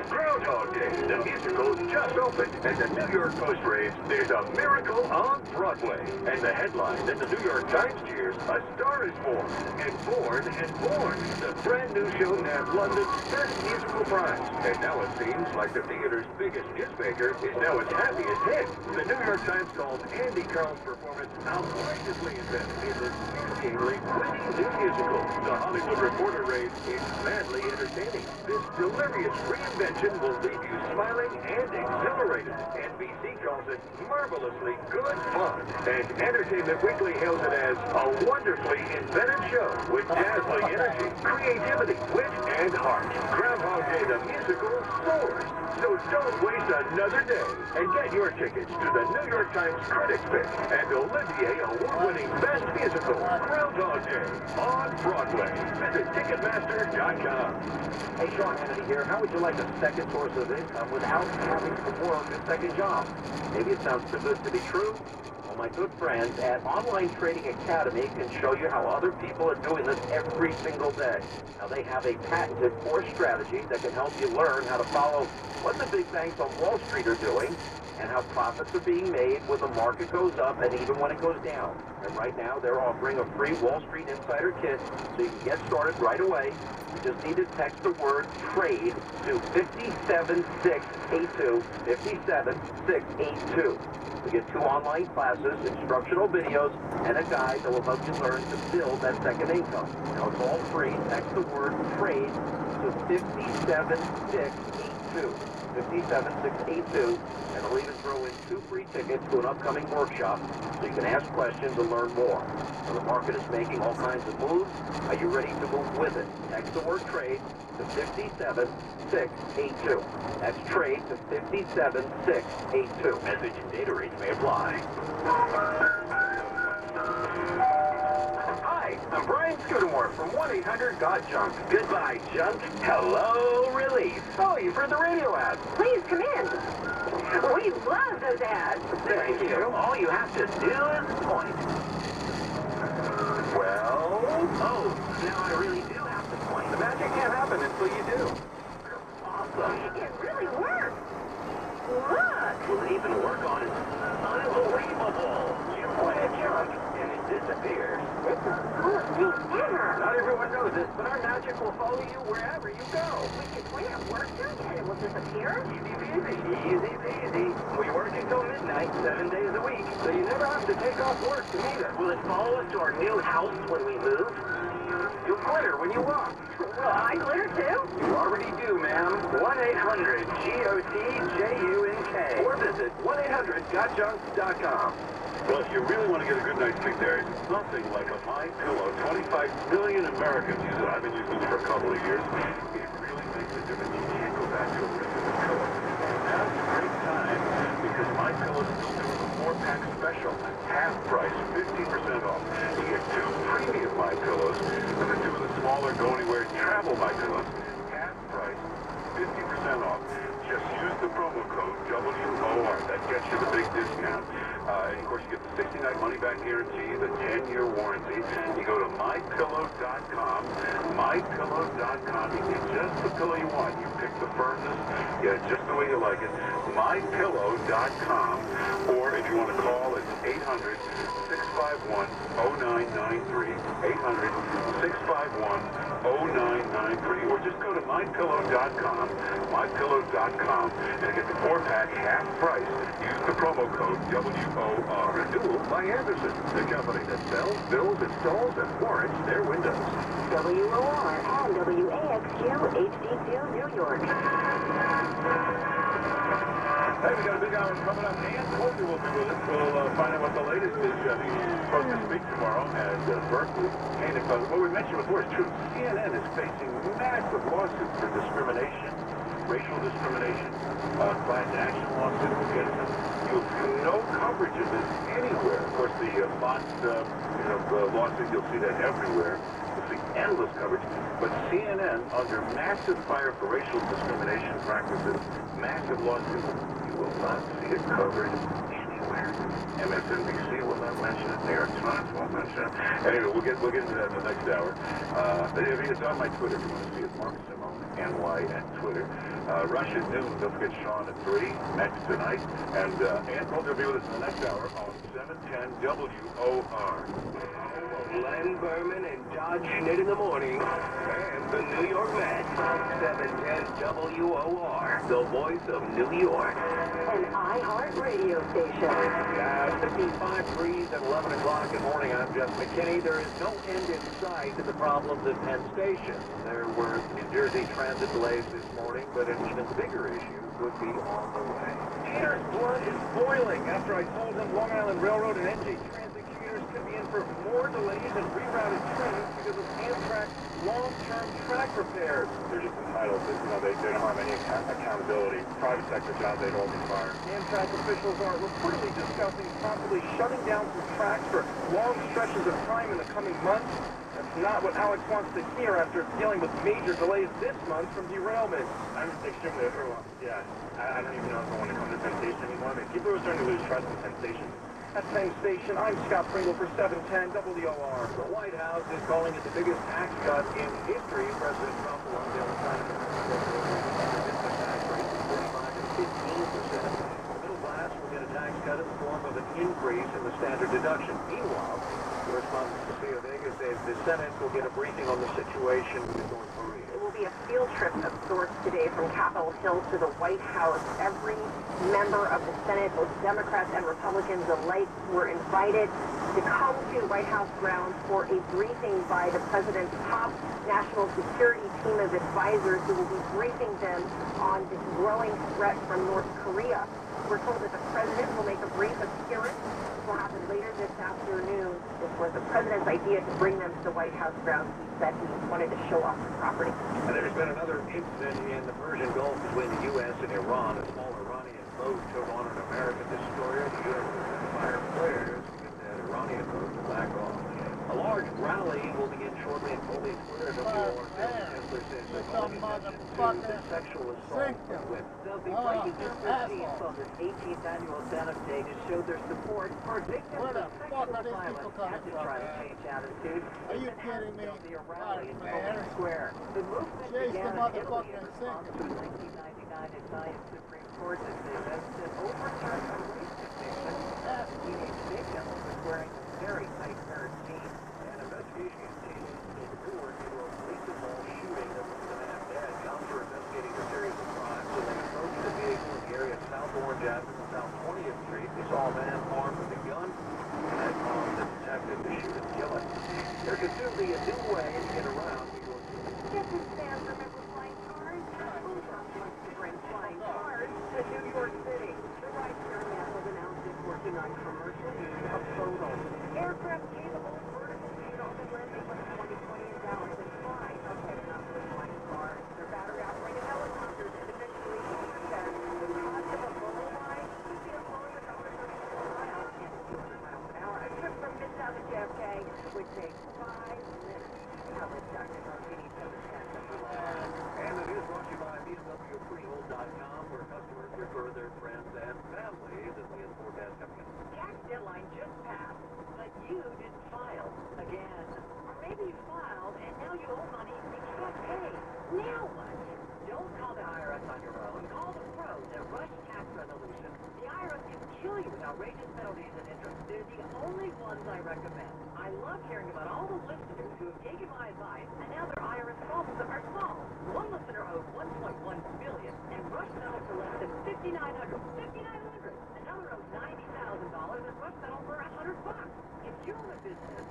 Groundhog Day, the musical, just opened at the New York Post raves, There's a Miracle on Broadway. And the headline that the New York Times cheers, A Star is Born, and Born, and Born, the brand new show nabbed London's best musical prize. And now it seems like the theater's biggest newsmaker is now its happiest hit. The New York Times called Andy Carl's performance outrageously inventive in this seemingly winning new musical. The Hollywood Reporter raves, it's madly entertaining. This delirious reinvention will leave you smiling and exhilarated. NBC calls it marvelously good fun. And Entertainment Weekly hails it as a wonderfully invented show with dazzling energy, creativity, wit, and heart. Groundhog Day the musical soars. So don't waste another day and get your tickets to the New York Times Critics Pick and Olivier Award-winning Best Musical, Groundhog Day, on Broadway. Visit Ticketmaster.com. Hey, Sean Hannity here. How would you like a second source of income without having to work a second job? Maybe it sounds too good to be true. Well, my good friends at Online Trading Academy can show you how other people are doing this every single day. Now, they have a patented core strategy that can help you learn how to follow what the big banks on Wall Street are doing and how profits are being made when the market goes up and even when it goes down. And right now, they're offering a free Wall Street Insider Kit so you can get started right away. You just need to text the word TRADE to 57682, 57682. You get 2 online classes, instructional videos, and a guide that will help you learn to build that second income. Now, it's all free. Text the word TRADE to 57682. 57682, and they'll even throw in 2 free tickets to an upcoming workshop so you can ask questions and learn more. Now, the market is making all kinds of moves. Are you ready to move with it? Text the word TRADE to 57682. That's TRADE to 57682. Message and data rates may apply. Hi, I'm Brian Scudamore from 1-800-GOT-JUNK. Goodbye, junk. Hello, release. Oh, you've heard the radio ad. Please come in. We love those ads. Thank you. All you have to do is point. Well, Oh, now I really do have to point. the magic can't happen until you do. Awesome. It really works. Look. Will it even work on it? Unbelievable. You point at junk, and it disappears. This is the coolest thing ever. Not everyone knows this, but our magic will follow you wherever you go. We can point at work junk and it will disappear. Easy peasy. Easy peasy. We work until midnight, 7 days a week. So you never have to take off work to meet us. Will it follow us to our new house when we move? You'll glitter when you walk. Well, I glitter too. You already do, ma'am. 1-800-GOTJUNK. Or visit 1-800-GOTJUNK.com. Well, if you really want to get a good night's sleep, there is nothing like a My Pillow. 25 million Americans use it. I've been using it for a couple of years. It really makes a difference. You can't go back to a regular pillow. Now's a great time because My Pillow is still doing a 4-pack special. Half price, 50% off. You get 2 premium My Pillows and then 2 of the smaller Go Anywhere travel My Pillows. Half price, 50% off. Just use the promo code WOR. That gets you the big discount. And of course, you get the 60-night money-back guarantee, the 10-year warranty. You go to MyPillow.com. MyPillow.com. You get just the pillow you want. You pick the firmness, get it just the way you like it. MyPillow.com. Or if you want to call, it's 800-651-0993. 800-651-0993. Or just go to MyPillow.com. MyPillow.com. And get the 4-pack half price. Use the promo code WOR. Renewal by Anderson, the company that sells, builds, installs, and warrants their windows. WOR and WAXQ HD2 New York. Hey, we got a big hour coming up. Dan Coulter will be with us. We'll find out what the latest is. He's supposed to speak tomorrow at Berkeley. And what we mentioned before is true. CNN is facing massive lawsuits for discrimination. racial discrimination, class action lawsuits against them. You'll see no coverage of this anywhere. Of course, the Fox lawsuit, you'll see that everywhere. You'll see endless coverage. But CNN, under massive fire for racial discrimination practices, massive lawsuits, you will not see it covered anywhere. MSNBC will not mention it. New York Times won't mention it. Anyway, we'll get into that in the next hour. It's on my Twitter if you want to see it. Mark Simone, NY at Twitter. Rush at noon. Don't forget Sean at 3. Next tonight. And Ann Coulter will be with us in the next hour on 710 WOR. Len Berman and Dodge Schnitt in the morning. And the New York Mets. 710 WOR. The voice of New York. An iHeart radio station. 55 degrees at 11 o'clock in the morning. I'm Jeff McKinney. There is no end in sight to the problems at Penn Station. There were New Jersey transit delays this morning, but an even bigger issue could be on the way. Peter's blood is boiling after I told him Long Island Railroad and NJ Transit commuters could be in for more delays and rerouted trains because of Amtrak's long-term track repairs. They're just entitled to, they don't have any accountability. Private sector jobs, they'd all be fired. Amtrak officials are reportedly discussing possibly shutting down some tracks for long stretches of time in the coming months. That's not what Alex wants to hear after dealing with major delays this month from derailment. I'm extremely overwhelmed. Yeah, I don't even know if I want to come to Penn Station anymore. I mean, people are starting to lose trust in Penn Station. At Penn Station, I'm Scott Pringle for 710 WOR. The White House is calling it the biggest tax cut in history. President Trump will unveil a plan to business tax rate from 45 to 15%. The middle class will get a tax cut in the form of an increase in the standard deduction. Meanwhile, correspondent Sophia Vega says the Senate will get a briefing on the situation with North Korea. It will be a field trip of sorts today from Capitol Hill to the White House. Every member of the Senate, both Democrats and Republicans alike, were invited to come to White House grounds for a briefing by the president's top national security team of advisors who will be briefing them on this growing threat from North Korea. We're told that the president will make a brief appearance. This will happen later this afternoon. This was the president's idea to bring them to the White House grounds. He said he wanted to show off the property. And there's been another incident in the Persian Gulf between the U.S. and Iran. A small Iranian boat took on an American destroyer. The U.S. has fired flares to get that Iranian boat to back off. A large rally will begin shortly in Holy Square. WOR Kessler says they're calling attention to the sexual assault with They'll be breaking their 15th on this 18th annual Denim Day to show their support for victims of sexual violence and to try to change attitudes. Are you kidding me? There'll be a rally in Holy Square. The movement began in Italy in response to the 1999 Italian Supreme Court decision that overturned a rape conviction as teenage victims was wearing very tight pair of jeans. An investigation continues in Newark into a police-involved shooting that was a man dead. Cops are investigating a series of crimes when they approached the vehicle in the area of South Orange Avenue and South 20th Street. They saw a man armed with a gun and had caused the detective to shoot and kill him. There could soon be a new way to get around New York City. This is Sam. Remember flying cars? Uber wants to bring flying cars to New York City. The ride-sharing app was announced is working on commercial use of photos. Aircraft capable of vertical speed off and landing by 2020 in Dallas and fly. Okay, not for flying cars. They're battery-operated helicopters and eventually says the cost of a mobile ride could be as low as $1.34 miles and 200 miles an hour. A trip from Midtown to JFK would take 5 minutes. Coverage Dr. Martini, 710. And it is brought to you by BMWFreehold.com, where customers refer their friends and families as the forecast coming in. Tax deadline just passed, but you didn't file again. Or maybe you filed and now you owe money you can't pay. Now what? Don't call the IRS on your own. Call the pros at Rush Tax Resolution. The IRS can kill you with outrageous penalties and interest. They're the only ones I recommend. I love hearing about all the listeners who have taken my advice and now their IRS problems are solved. One listener owed $1.1 billion and Rush settled for less than $5,900. $5,900. Another owed $90,000 and Rush settled for $100. If you're in a business